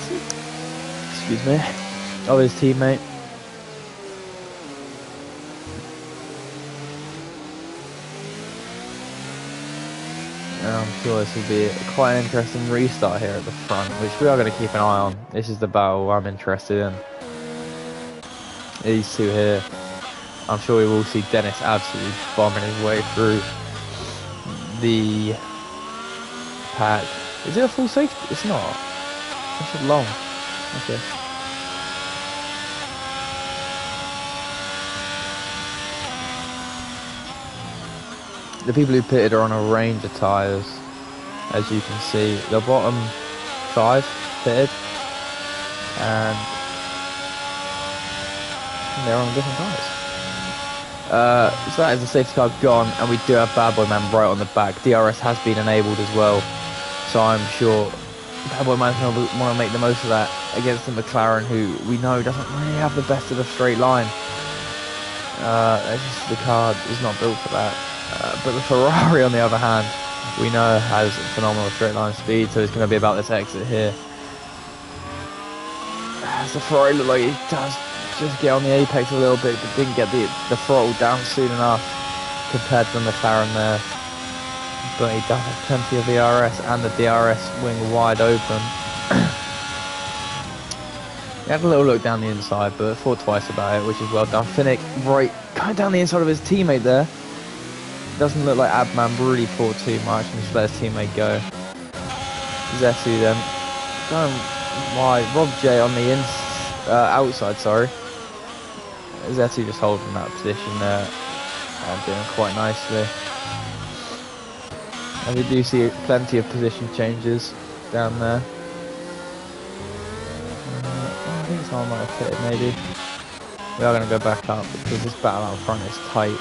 excuse me, of his teammate. And I'm sure this will be quite an interesting restart here at the front, which we are going to keep an eye on. This is the battle I'm interested in. These two here. I'm sure we will see Dennis absolutely bombing his way through the pack. Is it a full safety? It's not. It's just long. Okay. The people who pitted are on a range of tyres, as you can see. The bottom 5 pitted, and they're on different tyres. So that is the safety car gone, and we do have Bad Boy Man right on the back. DRS has been enabled as well, so I'm sure Bad Boy Man's going to want to make the most of that against the McLaren, who we know doesn't really have the best of the straight line. The car is not built for that. But the Ferrari, on the other hand, we know has phenomenal straight line speed, so it's going to be about this exit here. As the Ferrari look like it does just get on the apex a little bit, but didn't get the throttle down soon enough compared to the McLaren there. But he does have plenty of DRS, and the DRS wing wide open. He had a little look down the inside, but thought twice about it, which is well done. Finnick right going down the inside of his teammate there. Doesn't look like Abman really fought too much and just let his teammate go. Zetu then going wide. Rob J on the outside, sorry. Zetu just holding that position there and doing quite nicely. And we do see plenty of position changes down there. I think someone might have fitted maybe. We are going to go back up because this battle out front is tight.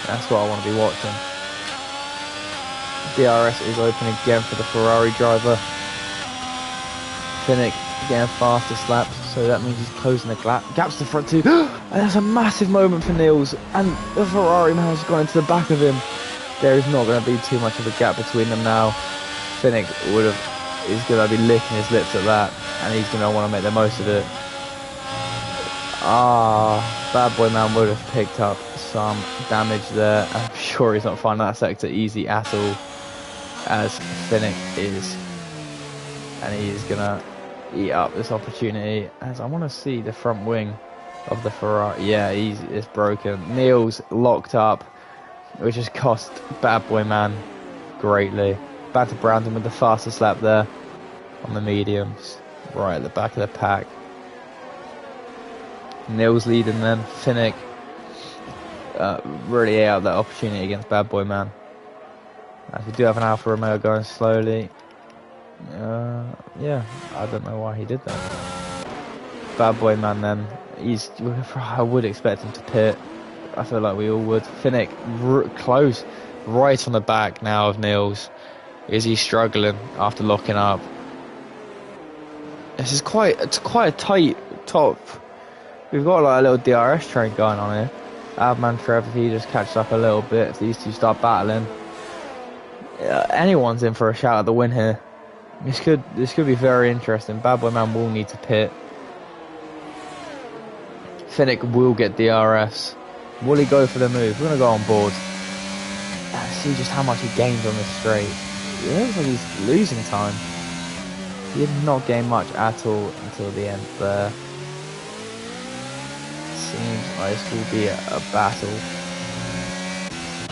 That's what I want to be watching. DRS is open again for the Ferrari driver. Finnick getting fastest laps, so that means he's closing the gaps to the front too. And that's a massive moment for Niels, and the Ferrari man has gone into the back of him. There is not going to be too much of a gap between them now. Finnick is going to be licking his lips at that, and he's going to want to make the most of it. Bad Boy Man would have picked up some damage there. I'm sure he's not finding that sector easy at all, as Finnick is, and he is gonna eat up this opportunity. As I want to see the front wing of the Ferrari. Yeah, it's broken. Niels locked up, which has cost Bad Boy Man greatly. Banter Brandon with the fastest lap there on the mediums, right at the back of the pack. Niels leading then. Finnick really ate out that opportunity against Bad Boy Man. As we do have an Alfa Romeo going slowly. Yeah, I don't know why he did that. Bad Boy Man then. I would expect him to pit. I feel like we all would. Finnick close, right on the back now of Niels. Is he struggling after locking up? This is it's quite a tight top. We've got like a little DRS train going on here. Adman Trev, if he just catches up a little bit, if these two start battling, anyone's in for a shout at the win here. This could be very interesting. Bad Boy Man will need to pit. Finnick will get DRS. Will he go for the move? We're gonna go on board. See just how much he gains on this straight. It looks like he's losing time. He did not gain much at all until the end there. Seems like this will be a battle.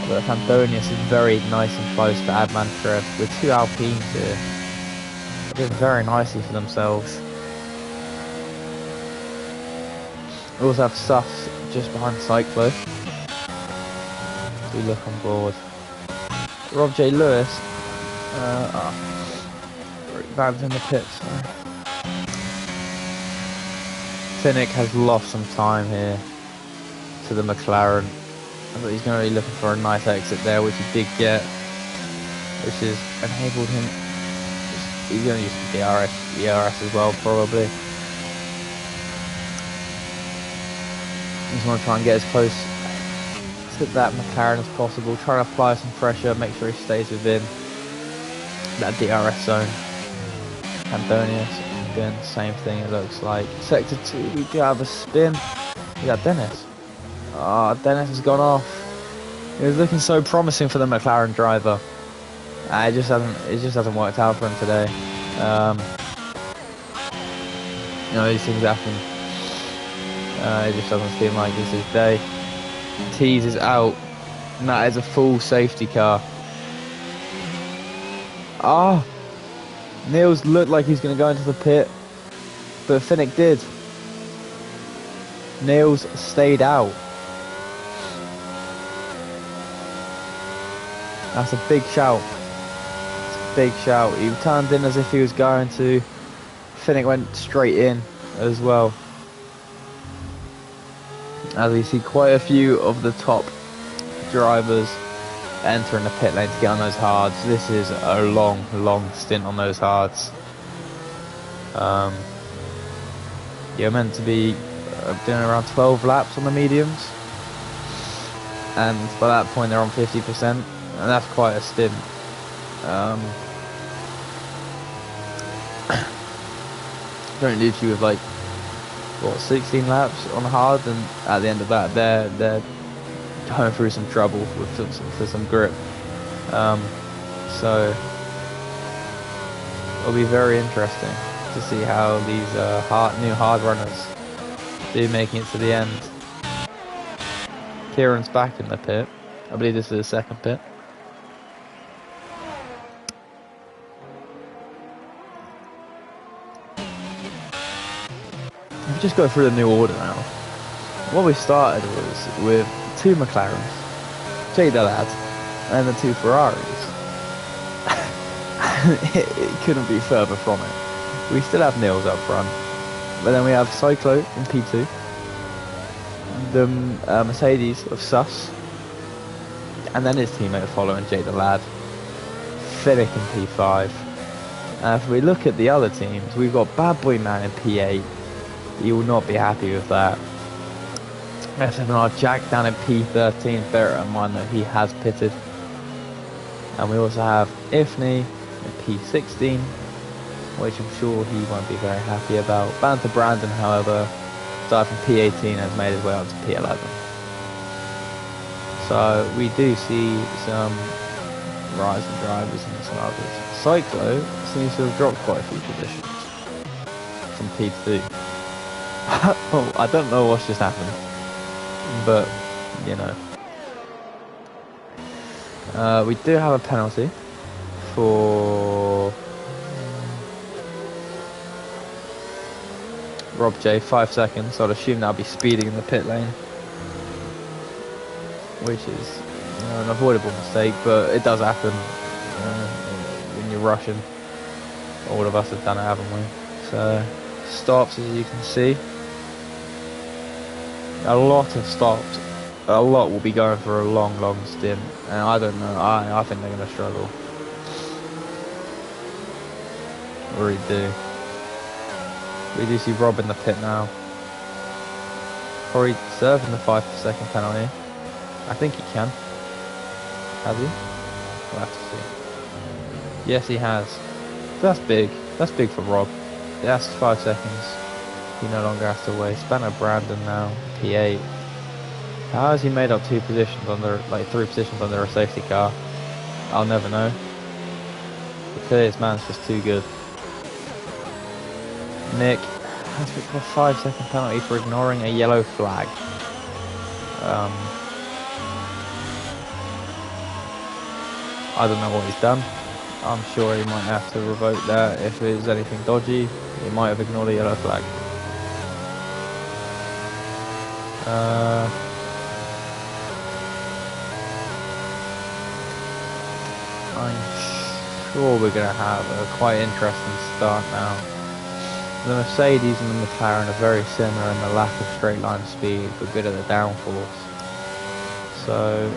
But Antonius is very nice and close to Adman Trev with two Alpines here. They did very nicely for themselves. We also have Suffs just behind Cyclo. We look on board. Rob J. Lewis. Van's in the pits. Finnick has lost some time here to the McLaren. But he's going to be looking for a nice exit there, which he did get. Which has enabled him. He's going to use the DRS as well, probably. He's going to try and get as close to that McLaren as possible. Try to apply some pressure, make sure he stays within that DRS zone. Antonius doing the same thing, it looks like. Sector 2, we do have a spin. We got Dennis. Oh, Dennis has gone off. It was looking so promising for the McLaren driver. It just hasn't worked out for him today. You know, these things happen. It just doesn't seem like this is his day. Tease is out, and that is a full safety car. Ah, Niels looked like he's going to go into the pit, but Finnick did. Niels stayed out. That's a big shout. It's a big shout. He turned in as if he was going to. Finnick went straight in as well. As we see quite a few of the top drivers entering the pit lane to get on those hards. This is a long stint on those hards. You're meant to be doing around 12 laps on the mediums, and by that point they're on 50%, and that's quite a stint. Don't leave you with like, what, 16 laps on hard, and at the end of that they're going through some trouble with some grip. So it'll be very interesting to see how these new hard runners do making it to the end. Kieran's back in the pit. I believe this is the second pit. Just go through the new order now. What we started was with two McLarens, Jay Delad, and the two Ferraris. it couldn't be further from it. We still have Niels up front, but then we have Cyclo in P2, the Mercedes of Suss, and then his teammate following Jay Delad, Finnick in P5. If we look at the other teams, we've got Bad Boy Man in P8. You will not be happy with that. Let's have our Jack down in P13. Bear in mind that he has pitted. And we also have Ifney in P16, which I'm sure he won't be very happy about. Banter Brandon, however, started from P18 and has made his way up to P11. So we do see some rising drivers and some others. Cyclo seems to have dropped quite a few positions from P2. Oh, I don't know what's just happened, but you know, we do have a penalty for Rob J, 5 seconds. So I'd assume that'll be speeding in the pit lane, which is, you know, an avoidable mistake, but it does happen when you're rushing. All of us have done it, haven't we? So stops, as you can see. A lot of stops. A lot will be going for a long stint. And I don't know. I think they're going to struggle. I really do. We do see Rob in the pit now. Probably serving the 5-second penalty. I think he can. Has he? We'll have to see. Yes, he has. So that's big. That's big for Rob. That's 5 seconds. He no longer has to waste. Banner Brandon now, P8. How has he made up 2 positions under, like 3 positions under a safety car? I'll never know. But clearly this man's just too good. Nick has to pick a 5-second penalty for ignoring a yellow flag. I don't know what he's done. I'm sure he might have to revoke that if there's anything dodgy. He might have ignored a yellow flag. I'm sure we're going to have a quite interesting start now. The Mercedes and the McLaren are very similar in the lack of straight line speed, but good at the downforce. So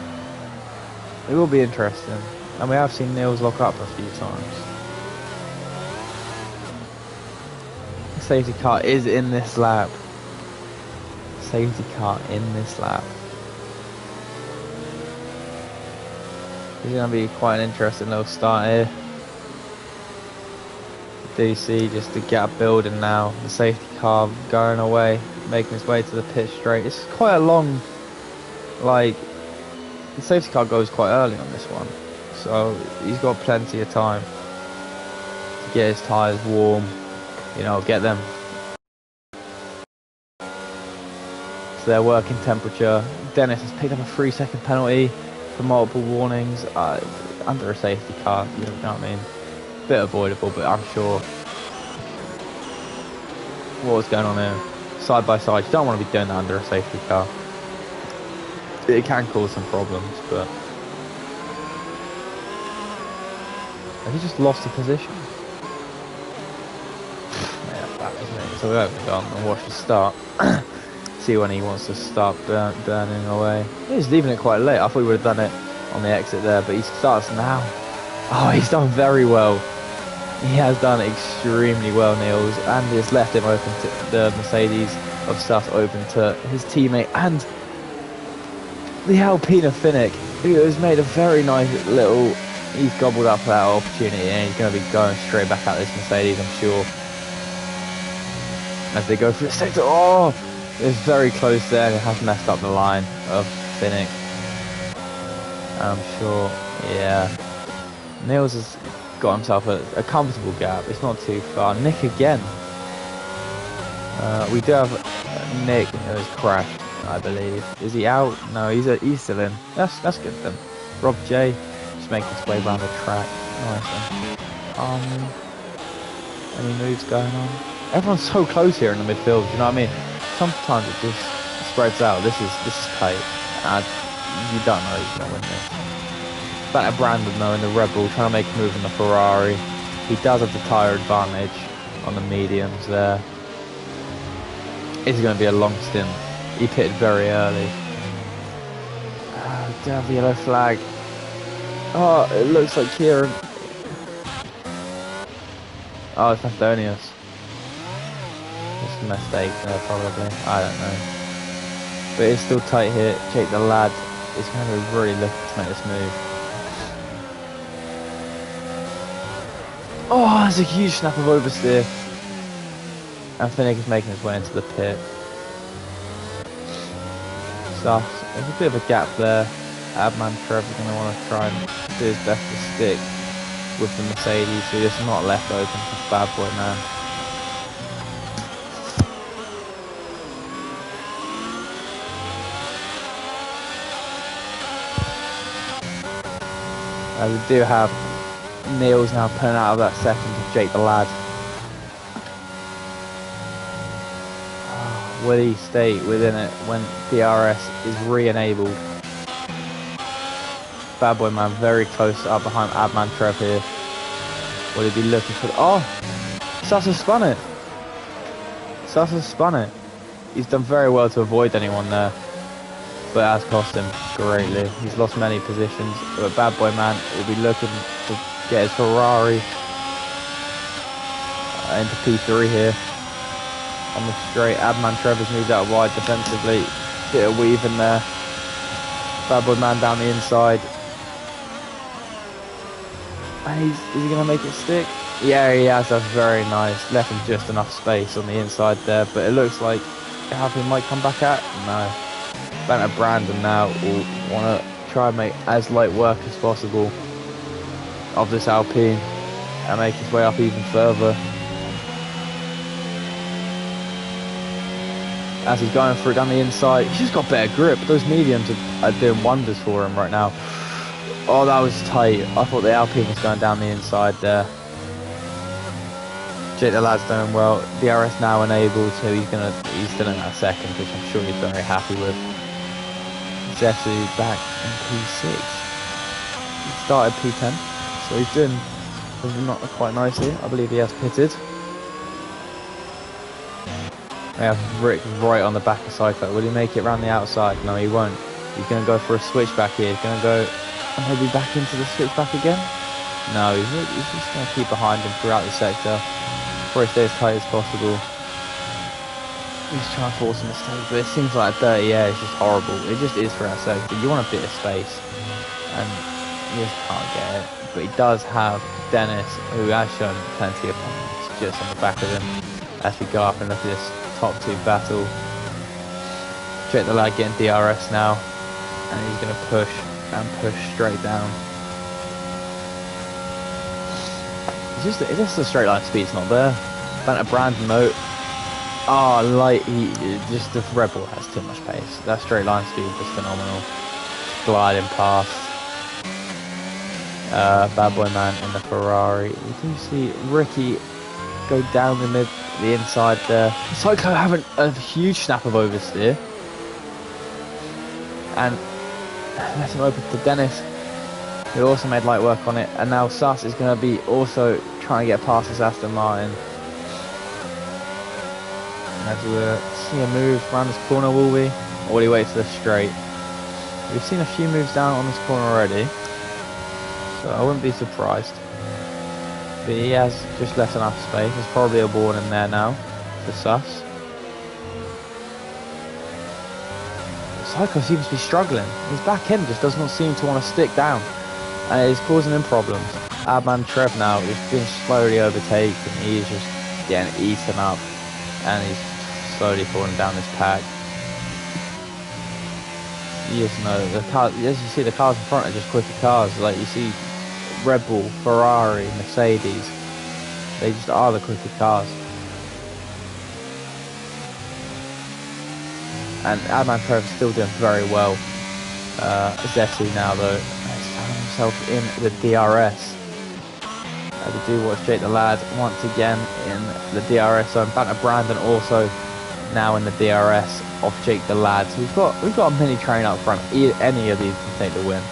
it will be interesting. And we have seen Niels lock up a few times. The safety car is in this lap. Safety car in this lap. It's going to be quite an interesting little start here. DC just the gap building now. The safety car going away, making its way to the pit straight. It's quite a long, like, the safety car goes quite early on this one. So he's got plenty of time to get his tyres warm, you know, get them to their working temperature. Dennis has picked up a 3-second penalty for multiple warnings under a safety car, you know what I mean? Bit avoidable, but I'm sure what's going on here. Side by side, you don't want to be doing that under a safety car. It can cause some problems, but he just lost a position. Yeah, that isn't it. So we've gone and watch the start. See when he wants to start burning away. He's leaving it quite late. I thought he would have done it on the exit there, but he starts now. Oh, he's done very well. He has done extremely well, Niels, and he's left him open to the Mercedes of Stuff open to his teammate and the Alpina Finnick, who has made a very nice little. He's gobbled up that opportunity, and he's going to be going straight back at this Mercedes, I'm sure. As they go through the sector, oh, it's very close there, and it has messed up the line of Finnick. I'm sure, yeah. Niels has got himself a comfortable gap. It's not too far. Nick again. We do have Nick who has crashed, I believe. Is he out? No, he's still in. That's good then. Rob J just making his way around the track. Nice. Any moves going on? Everyone's so close here in the midfield. You know what I mean? Sometimes it just spreads out. This is tight. You don't know who's gonna win this. Back to Brandon though in the Red Bull, trying to make a move in the Ferrari. He does have the tyre advantage on the mediums there. It's going to be a long stint. He pitted very early. Do have the yellow flag. Oh, it looks like Kieran. Oh, it's Antonius. It's a mistake there probably. I don't know. But it's still tight here. Jake the lad is going to be really looking to make this move. Oh, that's a huge snap of oversteer. And Finnick is making his way into the pit. So there's a bit of a gap there. Adman Trevor's going to want to try and do his best to stick with the Mercedes, who is not left open for Bad Boy Man. We do have Niels now pulling out of that second to Jake the lad. Will he stay within it when DRS is re-enabled? Bad Boy Man very close up behind Adman Trev here. Will he be looking for... Oh! Sasa spun it! Sasa spun it. He's done very well to avoid anyone there. But it has cost him greatly. He's lost many positions. But Bad Boy Man will be looking to get his Ferrari into P3 here. on the straight. Adman Trevor's moved out wide defensively. Bit of weave in there. Bad boy man down the inside. And is he going to make it stick? Yeah, he has. That's very nice. Left him just enough space on the inside there. But it looks like Alpine might come back at. No. Banter Brandon now will want to try and make as light work as possible of this Alpine and make his way up even further. As he's going through down the inside, he's just got better grip. Those mediums are doing wonders for him right now. Oh, that was tight. I thought the Alpine was going down the inside there. Jake the lad's doing well. DRS now enabled, so he's still in that second, which I'm sure he's very happy with. Zetsu back in P6. He started P10, so he's doing not quite nicely. I believe he has pitted. We have Rick right on the back of Cyclo. Will he make it around the outside? No, he won't. He's going to go for a switchback here. He's going to go maybe back into the switchback again. No, he's just going to keep behind him throughout the sector. Probably stay as tight as possible. He's trying to force a mistake, but it seems like dirty air is just horrible. It just is for that sector. You want a bit of space, and you just can't get it. But he does have Dennis, who has shown plenty of points just on the back of him. As we go up and look at this top two battle. Check the lad getting DRS now, and he's going to push and push straight down. It's just the straight line speed's not there. Banter Brandon though. Oh, the Red Bull has too much pace. That straight line speed was phenomenal. Gliding past. Bad boy man in the Ferrari. You can see Ricky go down the inside there. Cyclo having a huge snap of oversteer. And let him open to Dennis, who also made light work on it. And now Sus is going to be also trying to get past this Aston Martin. As we'll see a move around this corner, will we? Or will he wait to the straight? We've seen a few moves down on this corner already, so I wouldn't be surprised. But he has just left enough space. There's probably a board in there now for Sus. Cyclo seems to be struggling. His back end just does not seem to want to stick down, and it's causing him problems. Adman Trev now is being slowly overtaken. He is just getting eaten up, and he's slowly falling down this pack. You just know the car, as you see, the cars in front are just quicker cars. Like you see Red Bull, Ferrari, Mercedes, they just are the quicker cars. And Adman Trev is still doing very well. Zetsu now though has found himself in the DRS. As we do watch Jake the lad once again in the DRS zone. Banter Brandon also now in the DRS of Jake the lad. So we've got a mini train up front. Any of these can take the win.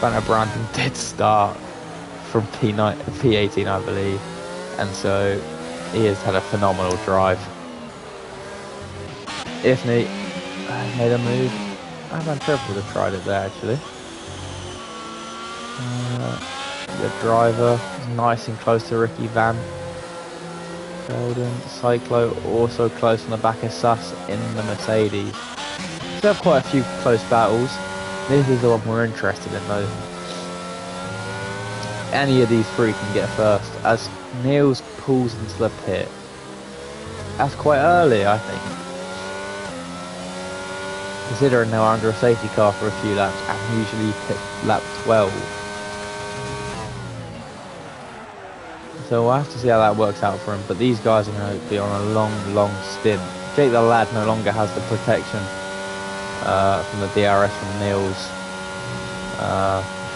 Banter Brandon did start from P18 I believe, and so he has had a phenomenal drive. Ifney made a move. Adman Trev would have tried it there actually. The driver is nice and close to Ricky Van Golden. Cyclo also close on the back of Sus in the Mercedes. So we have quite a few close battles. This is the one we're interested in though. Any of these three can get first as Niels pulls into the pit. That's quite early I think, considering they were under a safety car for a few laps and usually pit lap 12. So we'll have to see how that works out for him. But these guys are going to be on a long stint. Jake the lad no longer has the protection from the DRS from Niels,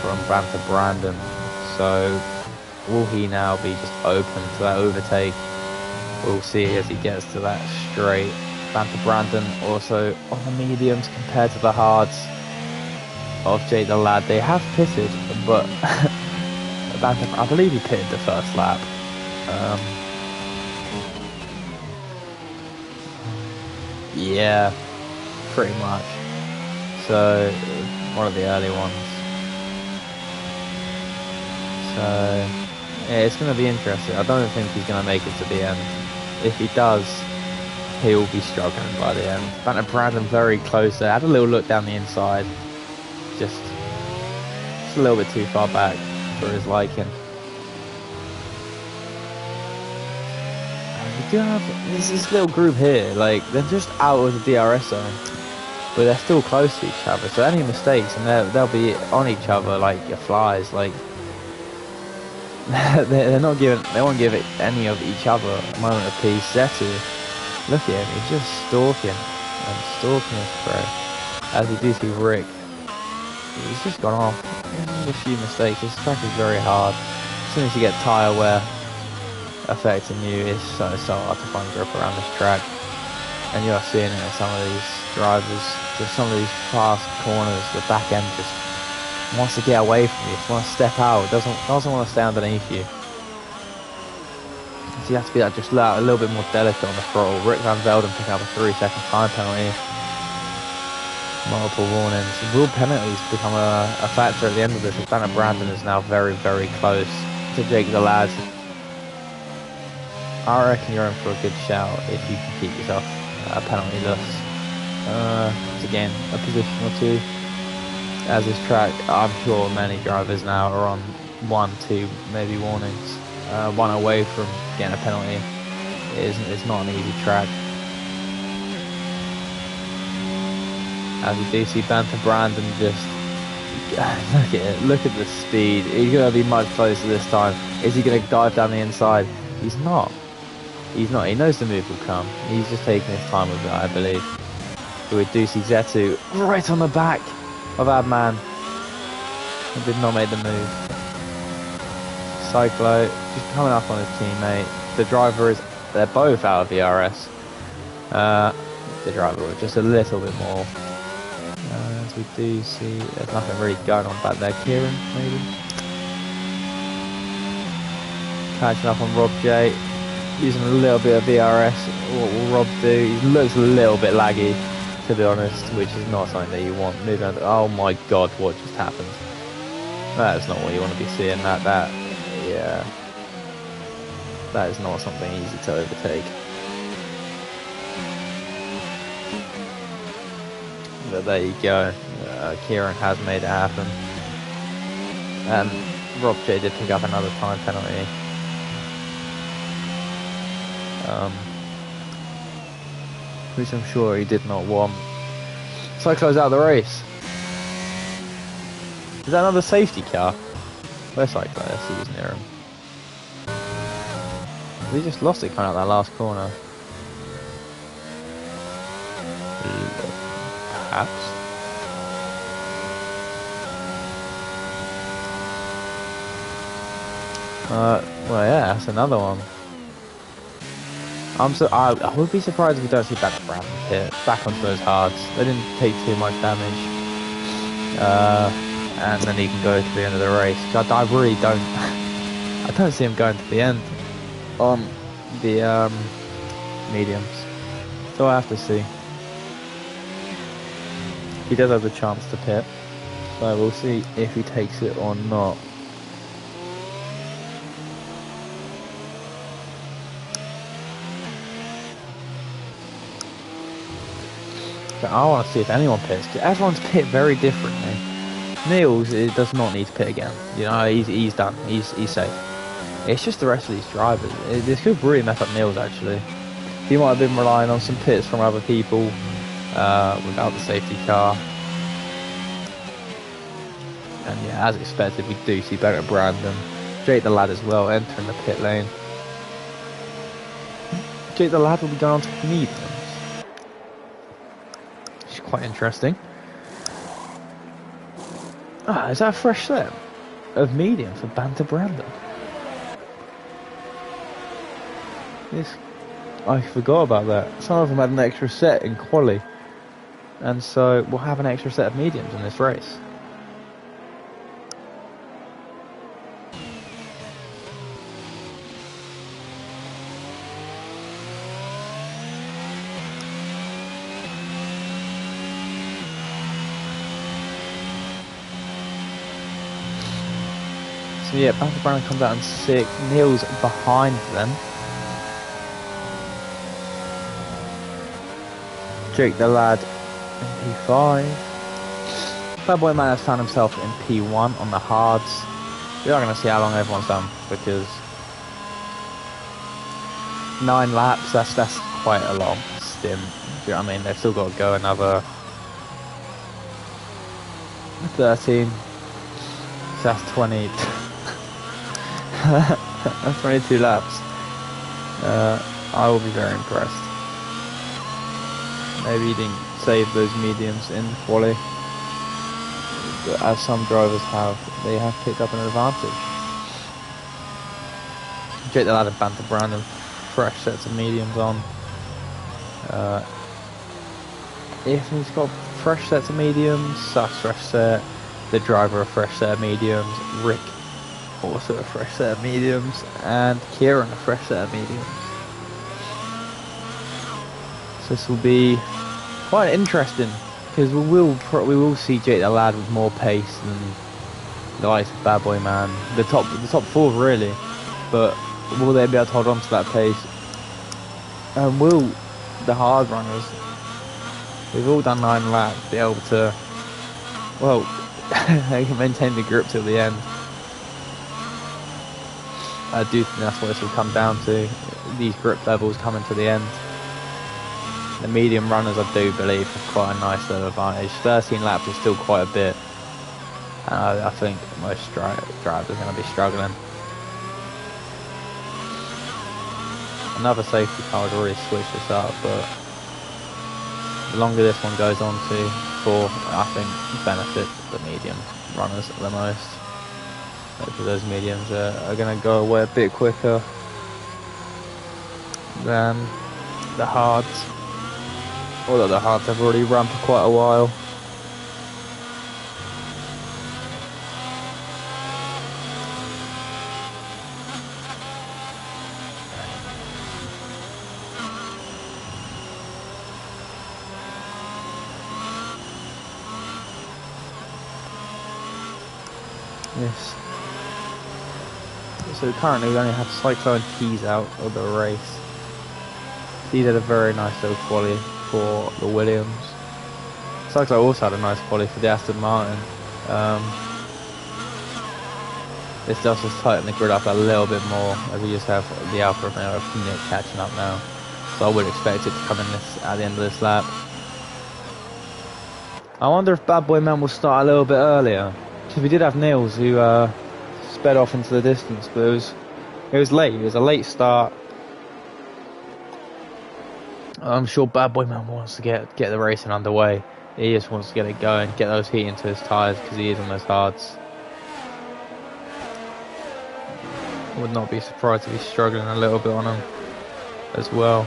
from Banter Brandon. So will he now be just open to that overtake? We'll see as he gets to that straight. Banter Brandon also on the mediums compared to the hards of Jake the lad. They have pitted, but I believe he pitted the first lap. Yeah, pretty much. So one of the early ones. So yeah, it's going to be interesting. I don't think he's going to make it to the end. If he does, he will be struggling by the end. Banter Brandon very close there. Had a little look down the inside. Just a little bit too far back for his liking. We do have this little group here, like they're just out of the DRS zone, but they're still close to each other. So any mistakes, and they'll be on each other like your flies. Like they're not giving, they won't give it any of each other a moment of peace. Zetu, look at him, he's just stalking and stalking his prey. As we do see Rick, he's just gone off. There's a few mistakes. This track is very hard. As soon as you get tyre wear affecting you, it's so hard to find grip around this track. And you are seeing it in some of these drivers, just some of these fast corners, the back end just wants to get away from you, just wants to step out, doesn't want to stay underneath you. So you have to be just a little bit more delicate on the throttle. Rick Van Velden picking up a 3-second time penalty. Multiple warnings. Will penalties become a factor at the end of this? Banner Brandon is now very, very close to Jake the Lad. I reckon you're in for a good shout if you can keep yourself penalty-less. Again, a position or two. As this track, I'm sure many drivers now are on 1, 2, maybe warnings. One away from getting a penalty. It's not an easy track. As you do see Banter Brandon just look at it, look at the speed. He's going to be much closer this time. Is he going to dive down the inside? He's not. He knows the move will come. He's just taking his time with it, I believe. But we do see Zetu right on the back of Adman. He did not make the move. Cyclo just coming up on his teammate. The driver is, they're both out of the RS. The driver was just a little bit more. As we do see, there's nothing really going on back there. Kieran, maybe? Catching up on Rob J. Using a little bit of VRS. What will Rob do? He looks a little bit laggy, to be honest, which is not something that you want. Moving on. Oh my god, what just happened? That's not what you want to be seeing. Yeah. That is not something easy to overtake. But there you go. Kieran has made it happen. Rob J did pick up another time penalty. Which I'm sure he did not want. Cyclo's out of the race. Is that another safety car? Where's Cyclo? I see he's near him. He just lost it coming out that last corner. Perhaps. Well, yeah, that's another one. I would be surprised if we don't see Banner Brandon hit back onto those hards. They didn't take too much damage, and then he can go to the end of the race. I really don't. I don't see him going to the end on the mediums. So I have to see. He does have the chance to pit, so we'll see if he takes it or not. But I want to see if anyone pits, because everyone's pit very differently. Niels does not need to pit again. You know, he's done. He's safe. It's just the rest of these drivers. This could really mess up Niels, actually. He might have been relying on some pits from other people without the safety car. And yeah, as expected, we do see Banner Brandon. Jake the Lad as well, entering the pit lane. Jake the Lad will be going on to mediums. Which is quite interesting. Ah, is that a fresh set of medium for Banter Brandon? I forgot about that. Some of them had an extra set in quali, and so we'll have an extra set of mediums in this race. So yeah, Banter Brandon comes out in 6th. Niels behind them. Jake the Lad in P5. Bad Boy Man has found himself in P1 on the hards. We're not going to see how long everyone's done because 9 laps, that's quite a long stint. Do you know what I mean? They've still got to go another 13. So that's 20. That's 22 laps. I will be very impressed. Maybe he didn't save those mediums in quali. But as some drivers have, they have picked up an advantage. Jake the Lad and Banter Brandon, fresh sets of mediums on. If he's got fresh sets of mediums, Seth's fresh set, the driver a fresh set of mediums, Rick also a fresh set of mediums, and Kieran a fresh set of mediums. So this will be quite interesting because we will see Jake the Lad with more pace than the likes of Bad Boy Man, the top 4 really, but will they be able to hold on to that pace? And will the hard runners, we've all done 9 laps, be able to, well, they can maintain the grip till the end? I do think that's what this will come down to, these grip levels coming to the end. The medium runners, I do believe, have quite a nice little advantage. 13 laps is still quite a bit, and I think most drivers are going to be struggling. Another safety car would really switch this up, but the longer this one goes on for, I think, benefits the medium runners the most. Hopefully those mediums are going to go away a bit quicker than the hards. Although the hards have already run for quite a while. Yes. So currently we only have Cyclone Keys out of the race. He did a very nice little quali for the Williams. Cyclone also had a nice quali for the Aston Martin. This does just tighten the grid up a little bit more as we just have the Alfa Romeo Nick catching up now. So I would expect it to come in at the end of this lap. I wonder if Bad Boy Man will start a little bit earlier. Because we did have Niels who sped off into the distance, but it was late. It was a late start. I'm sure Bad Boy Man wants to get the racing underway. He just wants to get it going, get those heat into his tyres because he is on those hards. Would not be surprised if he's struggling a little bit on them as well.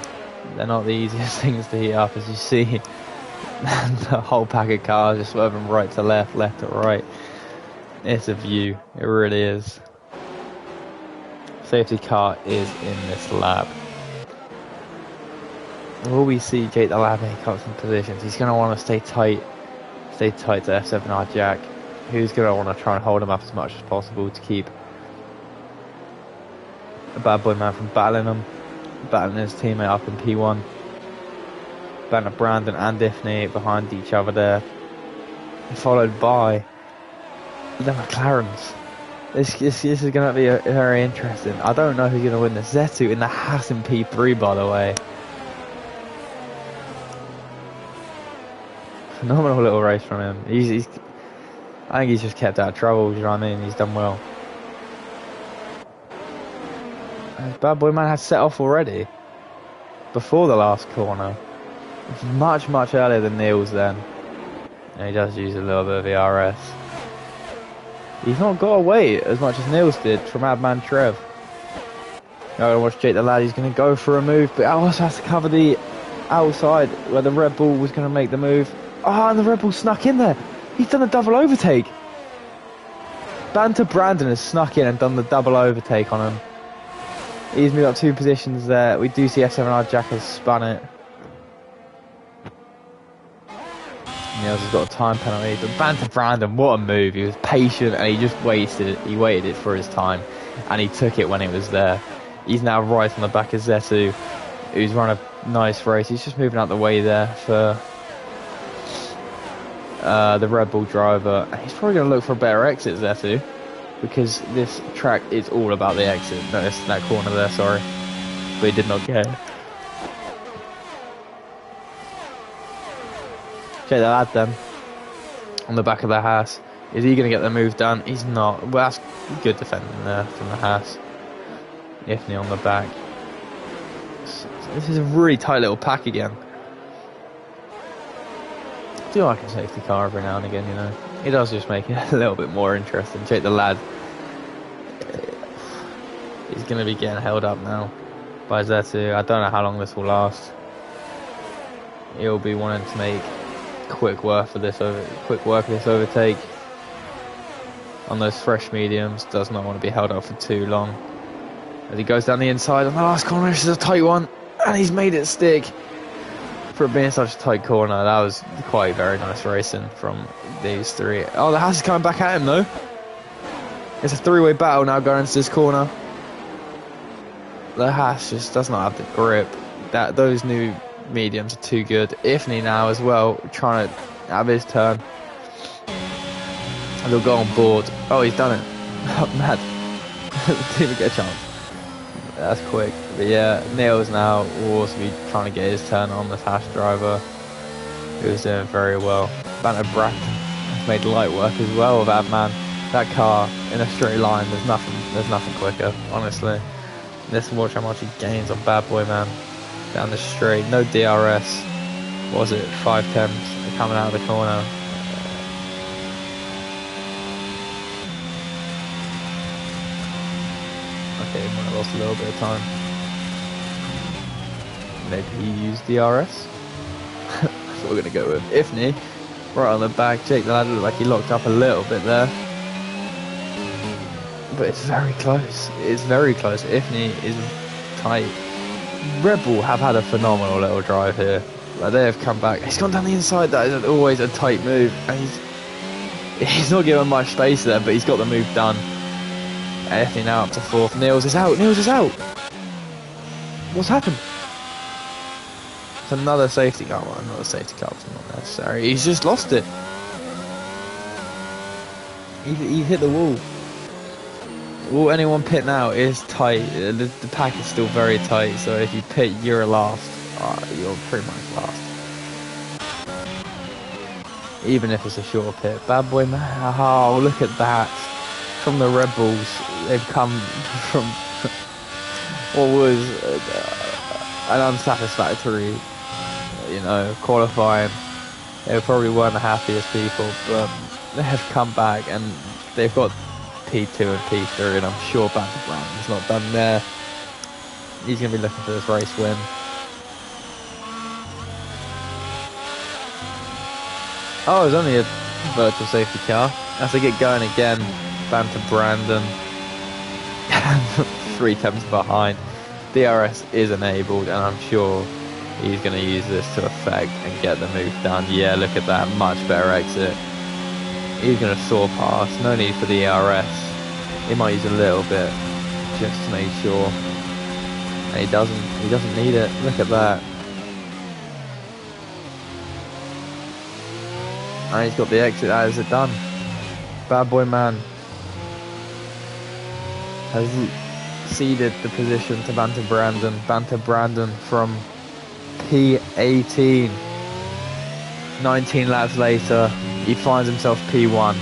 They're not the easiest things to heat up, as you see. The whole pack of cars just swerving right to left, left to right. It's a view, it really is. Safety car is in this lap. Will we see Jake the Lad make up some positions? He's going to want to stay tight to F7R Jack, who's going to want to try and hold him up as much as possible to keep a Bad Boy Man from battling his teammate up in P1. Brandon and Diffney behind each other there, followed by the McLarens. This is going to be very interesting. I don't know who's going to win this. Zetu in the Haas in P3, by the way. Phenomenal little race from him. I think he's just kept out of trouble, you know what I mean? He's done well. And Bad Boy Man had set off already before the last corner. Much earlier than Niels then. And he does use a little bit of ERS. He's not got away as much as Niels did from Adman Trev. I'm going to watch Jake the Lad. He's going to go for a move, but also has to cover the outside where the Red Bull was going to make the move. Oh, and the Red Bull snuck in there. He's done a double overtake. Banter Brandon has snuck in and done the double overtake on him. He's moved up 2 positions there. We do see F7R Jack has spun it. Niels has got a time penalty, but Banter Brandon, what a move. He was patient and he just waited it for his time, and he took it when it was there. He's now right on the back of Zetu, who's run a nice race. He's just moving out the way there for the Red Bull driver. He's probably going to look for better exits there too, because this track is all about the exit. Notice that corner there, sorry, but he did not get it. Check that lad then, on the back of the Haas. Is he going to get the move done? He's not. Well, that's good defending there from the Haas. Ifney on the back. This is a really tight little pack again. I do like a safety car every now and again, you know. It does just make it a little bit more interesting. Check the lad. He's going to be getting held up now by Zetu. I don't know how long this will last. He'll be wanting to make quick work of this overtake on those fresh mediums. Does not want to be held up for too long as he goes down the inside on the last corner. This is a tight one, and he's made it stick for it being such a tight corner. That was quite very nice racing from these three. Oh, the Haas is coming back at him though. It's a three-way battle now going into this corner. The Haas just does not have the grip. Those new mediums are too good. Ifney now as well, trying to have his turn. And he'll go on board. Oh, he's done it. Oh, mad. Didn't even get a chance. That's quick. But yeah, Niels now will also be trying to get his turn on the Haas driver, who's doing very well. Banter Brack has made light work as well of that man. That car in a straight line, there's nothing quicker, honestly. Let's watch how much he gains on Bad Boy Man. Down the straight, no DRS. What was it, 5 temps coming out of the corner. Okay, he might have lost a little bit of time. Maybe he used DRS. That's what we're going to go with. Ifney, right on the back. Jake the lad looked like he locked up a little bit there. But it's very close. It's very close. Ifney is tight. Red Bull have had a phenomenal little drive here. Like, they have come back. He's gone down the inside. That is always a tight move. And he's not given much space there, but he's got the move done. Ifney now up to 4th. Niels is out. Niels is out. What's happened? It's another safety car. Well, another safety car was not necessary. He's just lost it. He hit the wall. Will anyone pit now? It is tight. The pack is still very tight, so if you pit, you're last. You're pretty much last. Even if it's a short pit. Bad Boy Man. Oh, look at that. From the Red Bulls, they've come from what was an unsatisfactory, qualifying. They probably weren't the happiest people, but they have come back and they've got P2 and P3, and I'm sure Banter Brown is not done there. He's going to be looking for this race win. Oh, it was only a virtual safety car. As they get going again, Banter Brandon 3 temps behind. DRS is enabled, and I'm sure he's going to use this to effect and get the move done. Yeah, look at that, much better exit. He's going to soar past, no need for the ERS. He might use a little bit just to make sure. And he doesn't need it. Look at that. And he's got the exit. That is it done. Bad Boy Man has ceded the position to Banter Brandon. Banter Brandon from P18. 19 laps later, he finds himself P1.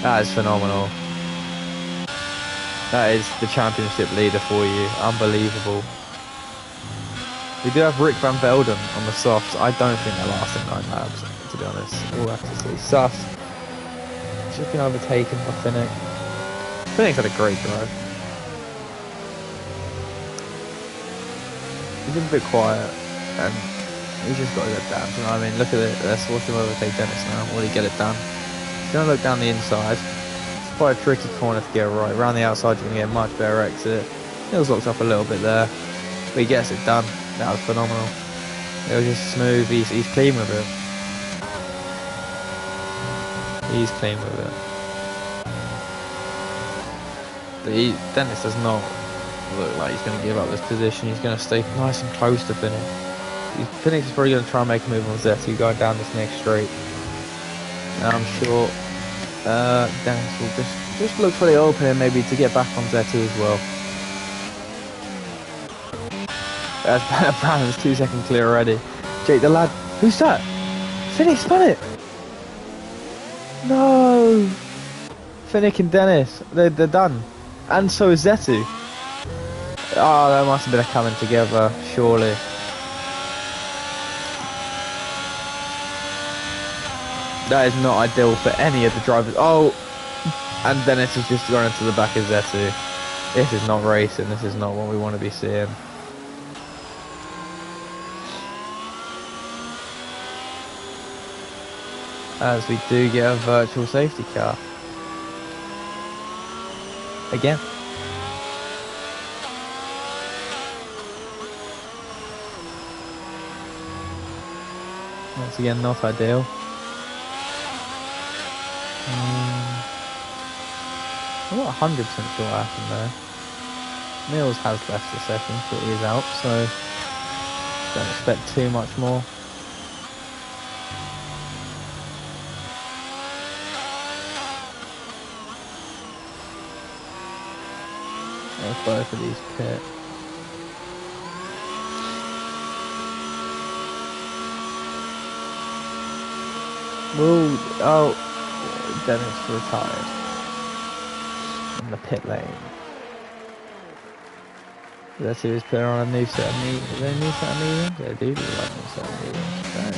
That is phenomenal. That is the championship leader for you. Unbelievable. We do have Rick Van Velden on the softs. I don't think they're lasting 9 laps, to be honest. We'll have to see. Sus. Just been overtaken by Finnick. Finnick's had a great drive. He's been a bit quiet, and he's just got to get down. You know what I mean? Look at it. Let's watch him overtake Dennis now. Will he get it done? He's going to look down the inside. It's quite a tricky corner to get right. Around the outside, you're going to get a much better exit. Heels locked up a little bit there, but he gets it done. That was phenomenal. It was just smooth. He's clean with it. He's clean with it. But Dennis does not look like he's going to give up this position. He's going to stay nice and close to Phoenix. Phoenix is probably going to try and make a move on Zetu going down this next straight. And I'm sure Dennis will just look for the opening maybe to get back on Zetu as well. That's Brandon's 2-second clear already. Jake the lad, who's that? Phoenix spun it! No! Finnick and Dennis, they're done. And so is Zetu. Oh, that must have been a coming together, surely. That is not ideal for any of the drivers. Oh! And Dennis has just gone into the back of Zetu. This is not racing, this is not what we want to be seeing. As we do get a virtual safety car. Again. Once again, not ideal. I'm not 100% sure what happened there. Mills has left the second, but he is out, so don't expect too much more. There's both of these pit. Whoa, oh, Dennis retired in the pit lane. Let's see who's putting on a new set of mediums. Is there a new set of mediums? They do like a new set of mediums. Very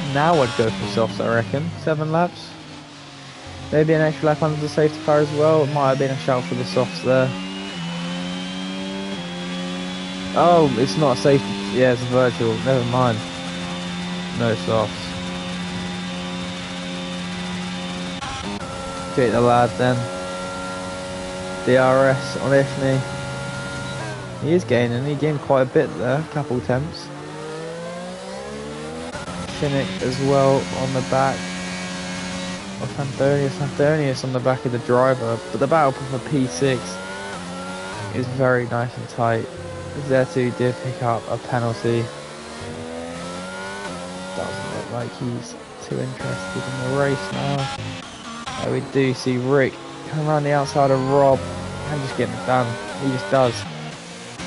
nice. Now I'd go for softs, I reckon. 7 laps. Maybe an extra lap under the safety car as well. It might have been a shout for the softs there. Oh, it's not a safety. Yeah, it's a virtual. Never mind. No softs. Take the lad then. DRS on Ifney. He is gaining. He gained quite a bit there. A couple attempts. Finnick as well on the back. Of Anthonius on the back of the driver, but the battle for P6 is very nice and tight. Zetu did pick up a penalty. Doesn't look like he's too interested in the race now. We do see Rick come around the outside of Rob and just getting it done. He just does.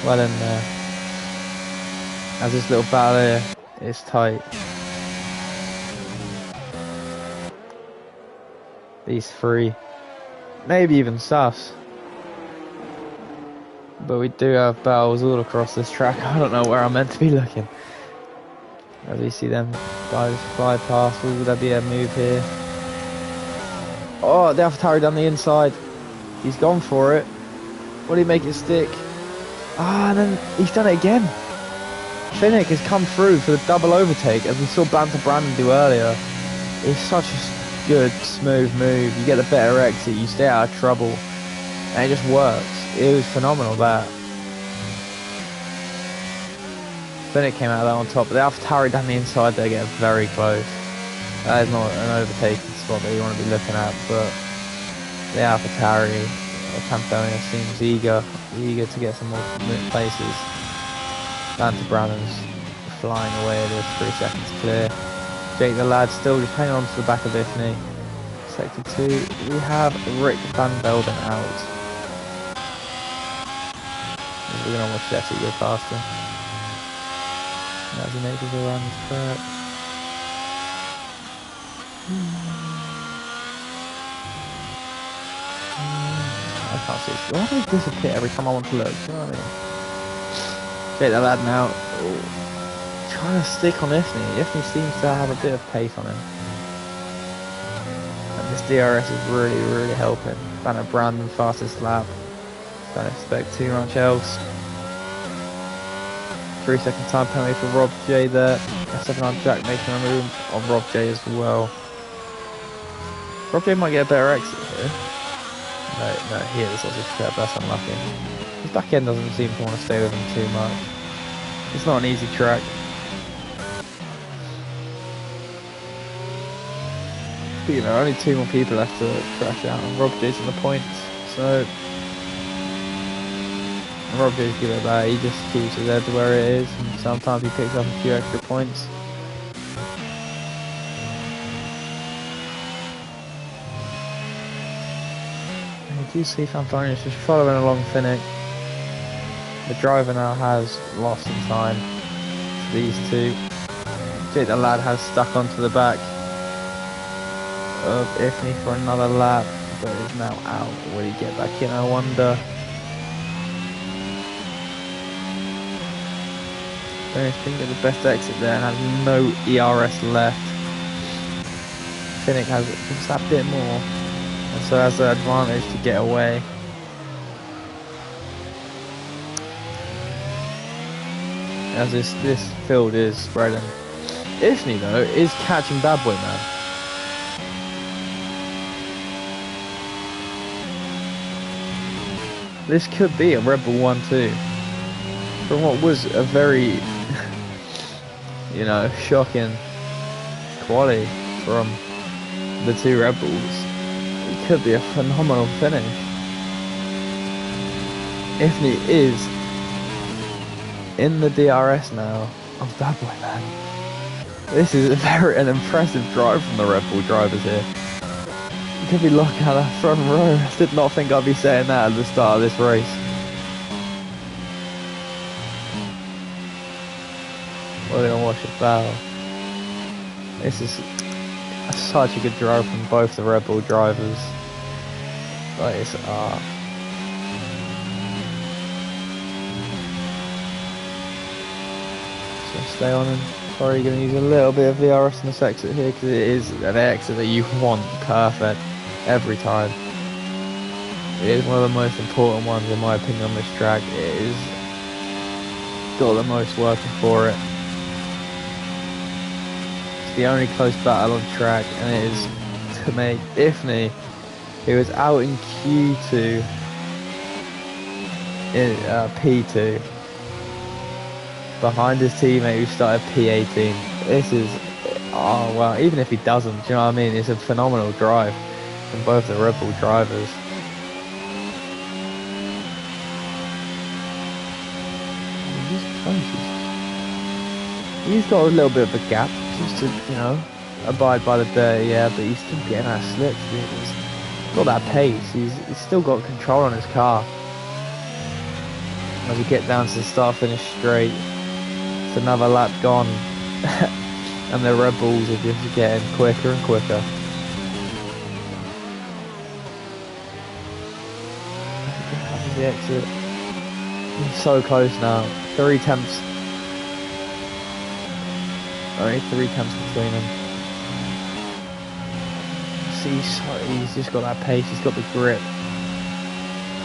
Well in there. As this little battle here is tight. These three, maybe even sus. But we do have battles all across this track. I don't know where I'm meant to be looking. As we see them guys fly past, will there be a move here? Oh, the AlphaTauri down the inside. He's gone for it. Will he make it stick? Ah, and then he's done it again. Finnick has come through for the double overtake, as we saw Banter Brandon do earlier. It's such a good, smooth move. You get the better exit, you stay out of trouble, and it just works. It was phenomenal, that. Finnick came out of that on top, but the AlphaTauri down the inside, they get very close. That is not an overtaking spot that you want to be looking at, but the AlphaTauri Antonio seems eager to get some more places. Banter Brandon's flying away with 3 seconds clear. Jake the lad still just hanging on to the back of Ifney. Sector 2, we have Rick Van Velden out. We're going to watch Jesse go faster. As he makes his way around this track. I can't see it. Why do they disappear every time I want to look? Do you know what I mean? Jake the lad now. Ooh. Trying to stick on Ifney. Ifney seems to have a bit of pace on him. And this DRS is really helping. Banner Brandon fastest lap. Don't expect too much else. 3 second time penalty for Rob J there. S7 Jack making a move on Rob J as well. Rob J might get a better exit here. No, he is sausage trap, that's unlucky. His back end doesn't seem to want to stay with him too much. It's not an easy track. But you know, only 2 more people left to crash out, and Rob J's on the points, so Rob is good at that. He just keeps his head where it is, and sometimes he picks up a few extra points. And you do see Fanfonius just following along Finnick. The driver now has lost some time to these two. Jake the lad has stuck onto the back of Ifney for another lap, but is now out. Will he get back in, I wonder? Finnick can get the best exit there and has no ERS left. Finnick has just that bit more, and so has the advantage to get away. As this field is spreading. Ifney though is catching Bad Boy Man. This could be a Red Bull 1-2. From what was a very, you know, shocking quality from the two Red Bulls, it could be a phenomenal finish. Ifney is in the DRS now of Bad Boy Man. This is an impressive drive from the Red Bull drivers here. You could be looking at that front row. I did not think I'd be saying that at the start of this race. We're going to watch it battle. This is such a good drive from both the Red Bull drivers. Like it's So stay on him. Probably going to use a little bit of VRS in this exit here because it is an exit that you want perfect every time. It is one of the most important ones in my opinion on this track. It is got the most working for it. It's the only close battle on track, and it is to make Ifney, who is out in Q2 in P2 behind his teammate who started P18. This is, oh well, even if he doesn't, do you know what I mean? It's a phenomenal drive from both the Red Bull drivers. He's close. He's got a little bit of a gap just to, you know, abide by the dirty air, but he's still getting that slip. He's got that pace. He's still got control on his car. As we get down to the start-finish straight, it's another lap gone, and the Red Bulls are just getting quicker and quicker. That's the exit. He's so close now. 3 tenths. Only 3 tenths between them. See, he's just got that pace. He's got the grip.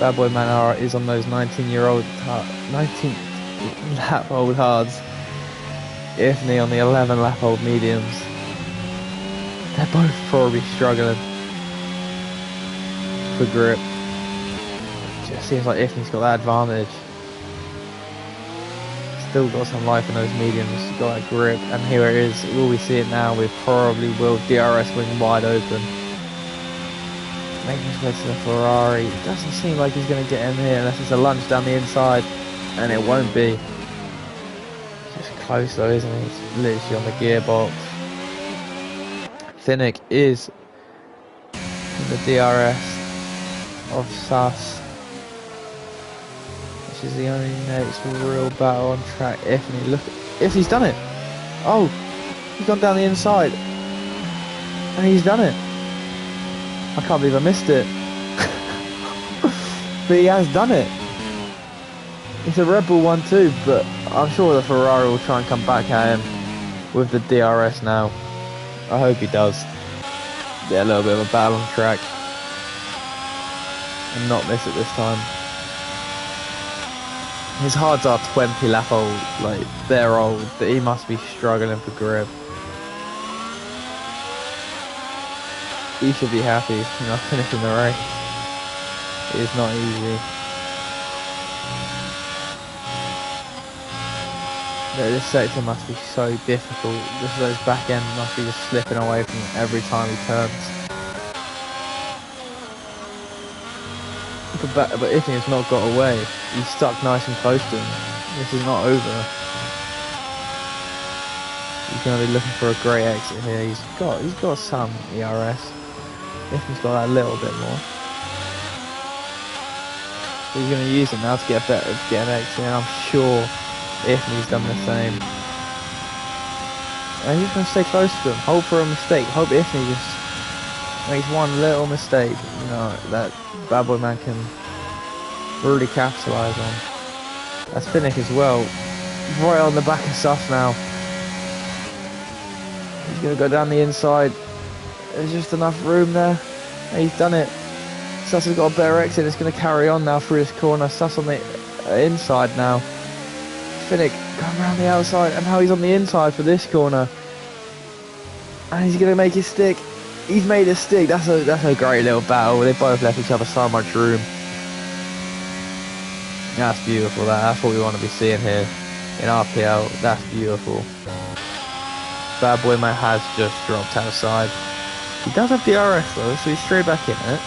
Bad Boy Man is on those 19-lap-old hards. Ifney on the 11-lap-old mediums. They're both probably struggling for grip. It just seems like Ifney's got that advantage. Still got some life in those mediums. He's got that grip, and here it is. Will we see it now? We probably will. DRS wing wide open. Making his way to the Ferrari. It doesn't seem like he's going to get in here unless it's a lunge down the inside, and it won't be. Just close though, isn't he? It's literally on the gearbox. Finnick is in the DRS of Sus, which is the only next real battle on track. Ifney, look, Ifney's done it. Oh, he's gone down the inside, and he's done it. I can't believe I missed it. But he has done it. It's a Red Bull 1-2, but I'm sure the Ferrari will try and come back at him with the DRS now. I hope he does. Get a little bit of a battle on track and not miss it this time. His hards are 20 lap old, like they're old, but he must be struggling for grip. He should be happy, you know, finishing the race. It is not easy. This sector must be so difficult. Just those back end must be just slipping away from him every time he turns. but Ifni has not got away. He's stuck nice and close to him. This is not over. He's going to be looking for a great exit here. He's got some ERS. Ifni's got that little bit more. So he's going to use it now to get an exit, and I'm sure Ifni's done the same. And he's going to stay close to him. Hope for a mistake. Hope Ifni just makes one little mistake, you know, that Bad Boy Man can really capitalise on. That's Finnick as well. Right on the back of Sus now. He's going to go down the inside. There's just enough room there. And he's done it. Sus has got a better exit. It's going to carry on now through this corner. Sus on the inside now. Finnick going around the outside, and now he's on the inside for this corner. And he's going to make it stick. He's made it stick. That's a great little battle. They both left each other so much room. That's beautiful. That's what we want to be seeing here in RPL. That's beautiful. Bad Boy Man has just dropped outside. He does have DRS though, so he's straight back in it.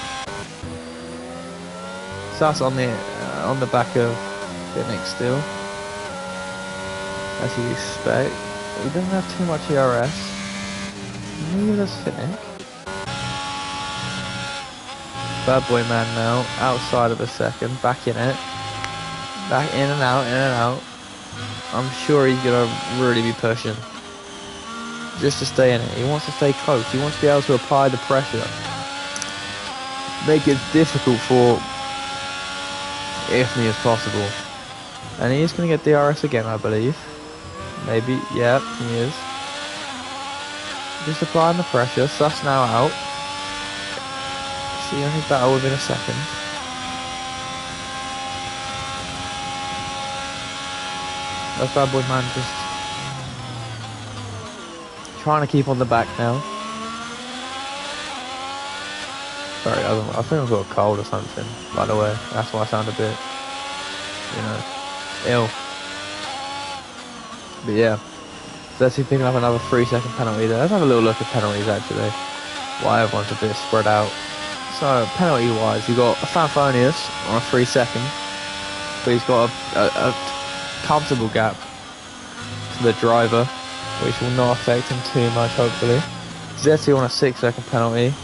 Sus on the back of Finnick still, as you expect. He doesn't have too much ERS. Neither does Finnick. Bad Boy Man now, outside of a second, back in it. Back in and out, in and out. I'm sure he's going to really be pushing. Just to stay in it. He wants to stay close. He wants to be able to apply the pressure. Make it difficult for Ifni as possible. And he is going to get DRS again, I believe. Maybe, yeah, he is. Just applying the pressure. Sus now out. See on his battle within a second. That's Bad Boy Man just trying to keep on the back now. Sorry, I think I've got a cold or something, by the way. That's why I sound a bit, you know, ill. But yeah, so let's see picking up another 3-second penalty there. Let's have a little look at penalties actually. Why everyone's a bit spread out. So penalty wise, you got Fanfonius on a 3-second, but he's got a comfortable gap to the driver, which will not affect him too much hopefully. Zetty on a 6-second penalty,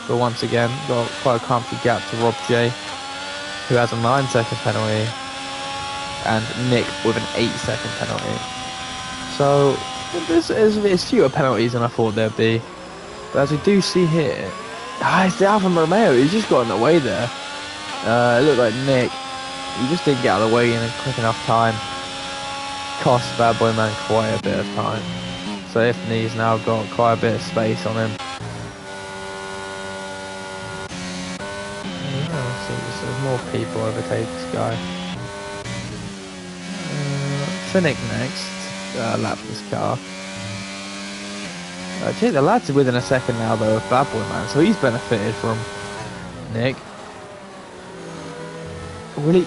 but once again got quite a comfy gap to Rob J, who has a 9-second penalty, and Nick with an 8-second penalty. So there's fewer penalties than I thought there'd be, but as we do see here, it's the Alfa Romeo. He's just got in the way there. It looked like Nick, he just didn't get out of the way in a quick enough time. Cost Bad Boy Man quite a bit of time. So Ifni's now got quite a bit of space on him. There's more people overtake this guy. Finnick next, lap this car. The lad's within a second now though of Bad Boy Man, so he's benefited from Nick.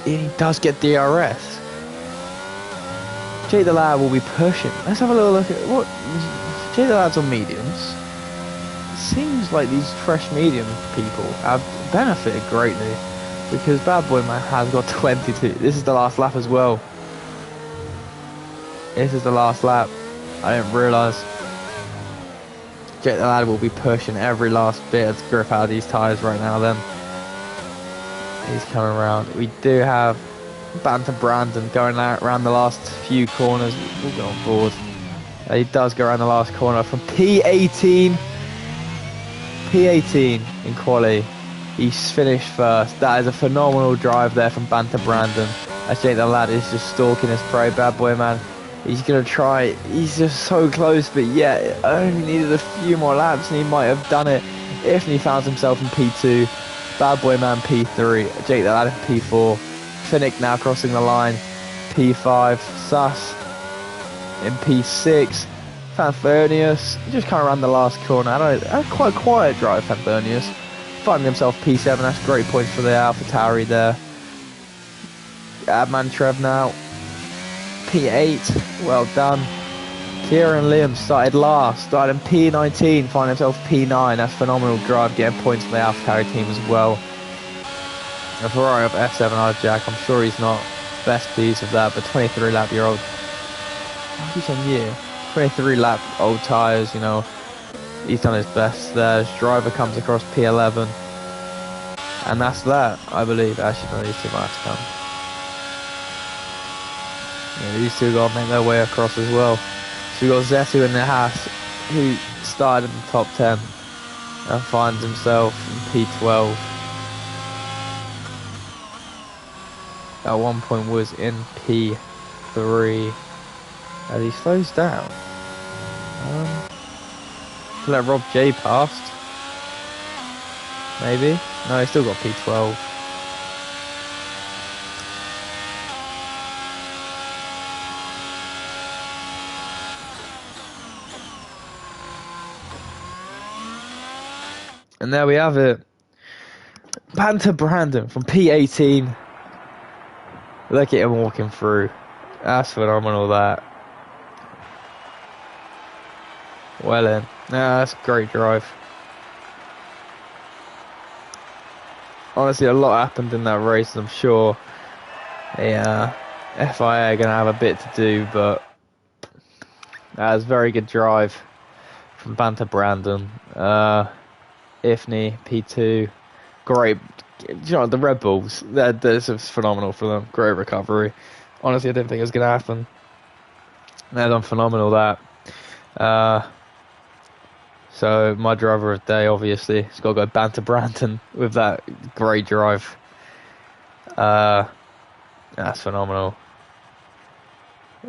He does get DRS. Jay the Lad will be pushing. Let's have a little look at what Jay the Lad's on mediums. Seems like these fresh medium people have benefited greatly, because Bad Boy Man has got 22. This is the last lap as well. This is the last lap. I didn't realise. Jay the Lad will be pushing every last bit of grip out of these tyres right now then. He's coming around. We do have Banter Brandon going out around the last few corners. We'll go on board. He does go around the last corner from P18 in quali. He's finished first. That is a phenomenal drive there from Banter Brandon. As Jake the Lad is just stalking his prey. Bad Boy Man, he's going to try. He's just so close, but yeah, only needed a few more laps and he might have done it if he found himself in P2. Bad Boy Man P3, Jake the Lad in P4, Finnick now crossing the line, P5, Sus in P6, Fanfonius just kind of ran the last corner. Had quite a quiet drive, Fanfonius, finding himself P7. That's great points for the AlphaTauri there. Adman Trev now P8, well done. Kieran Liam started in P19, finding himself P9. That's phenomenal drive, getting points from the AlphaTauri team as well. A Ferrari of F7R Jack. I'm sure he's not best pleased with that, but 23 lap year old. What keep saying year? 23 lap old tyres, you know, he's done his best there. His driver comes across P11. And that's that, I believe. Actually, no, these two might have to come. Yeah, these two got to make their way across as well. So we've got Zetu in the Haas, who started in the top 10 and finds himself in P12. At one point was in P3 as he slows down. To let Rob J past. Maybe? No, he's still got P12. And there we have it. Banter Brandon from P18. Look at him walking through. That's phenomenal, that. Well in. Yeah, that's a great drive. Honestly, a lot happened in that race, and I'm sure the FIA are going to have a bit to do, but that was a very good drive from Banter Brandon. Ifney, P2. Great. You know, the Red Bulls, this is phenomenal for them. Great recovery. Honestly, I didn't think it was going to happen. They've done phenomenal, that. So, my driver of the day, obviously, it's got to go Banter Brandon with that great drive. That's phenomenal.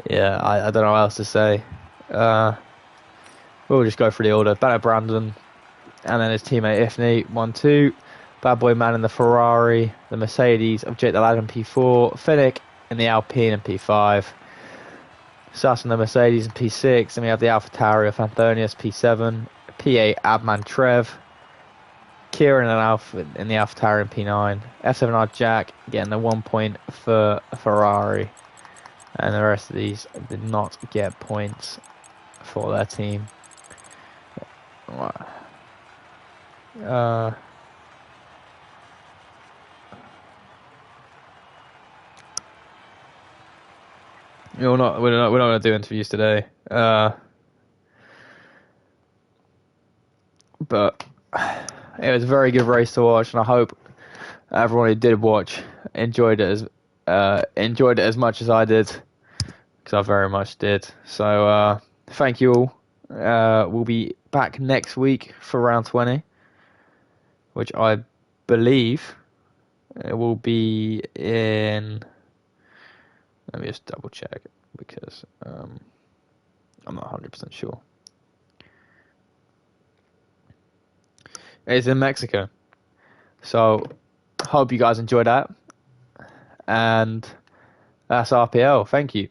Yeah, I don't know what else to say. We'll just go through the order. Banter Brandon, and then his teammate Ifney, 1-2. Bad Boy Man in the Ferrari, the Mercedes of Jake the Lad in P4, Finnick in the Alpine in P5, Sass in the Mercedes in P6, and we have the AlphaTauri of Anthonius P7, P8 Abman Trev, Kieran in the AlphaTauri in P9, F7R Jack getting the 1 point for Ferrari, and the rest of these did not get points for their team. We're not going to do interviews today. But it was a very good race to watch, and I hope everyone who did watch enjoyed it as much as I did, because I very much did. So thank you all. We'll be back next week for round 20, which I believe it will be in. Let me just double check, because I'm not 100% sure. It's in Mexico. So, hope you guys enjoyed that. And that's RPL. Thank you.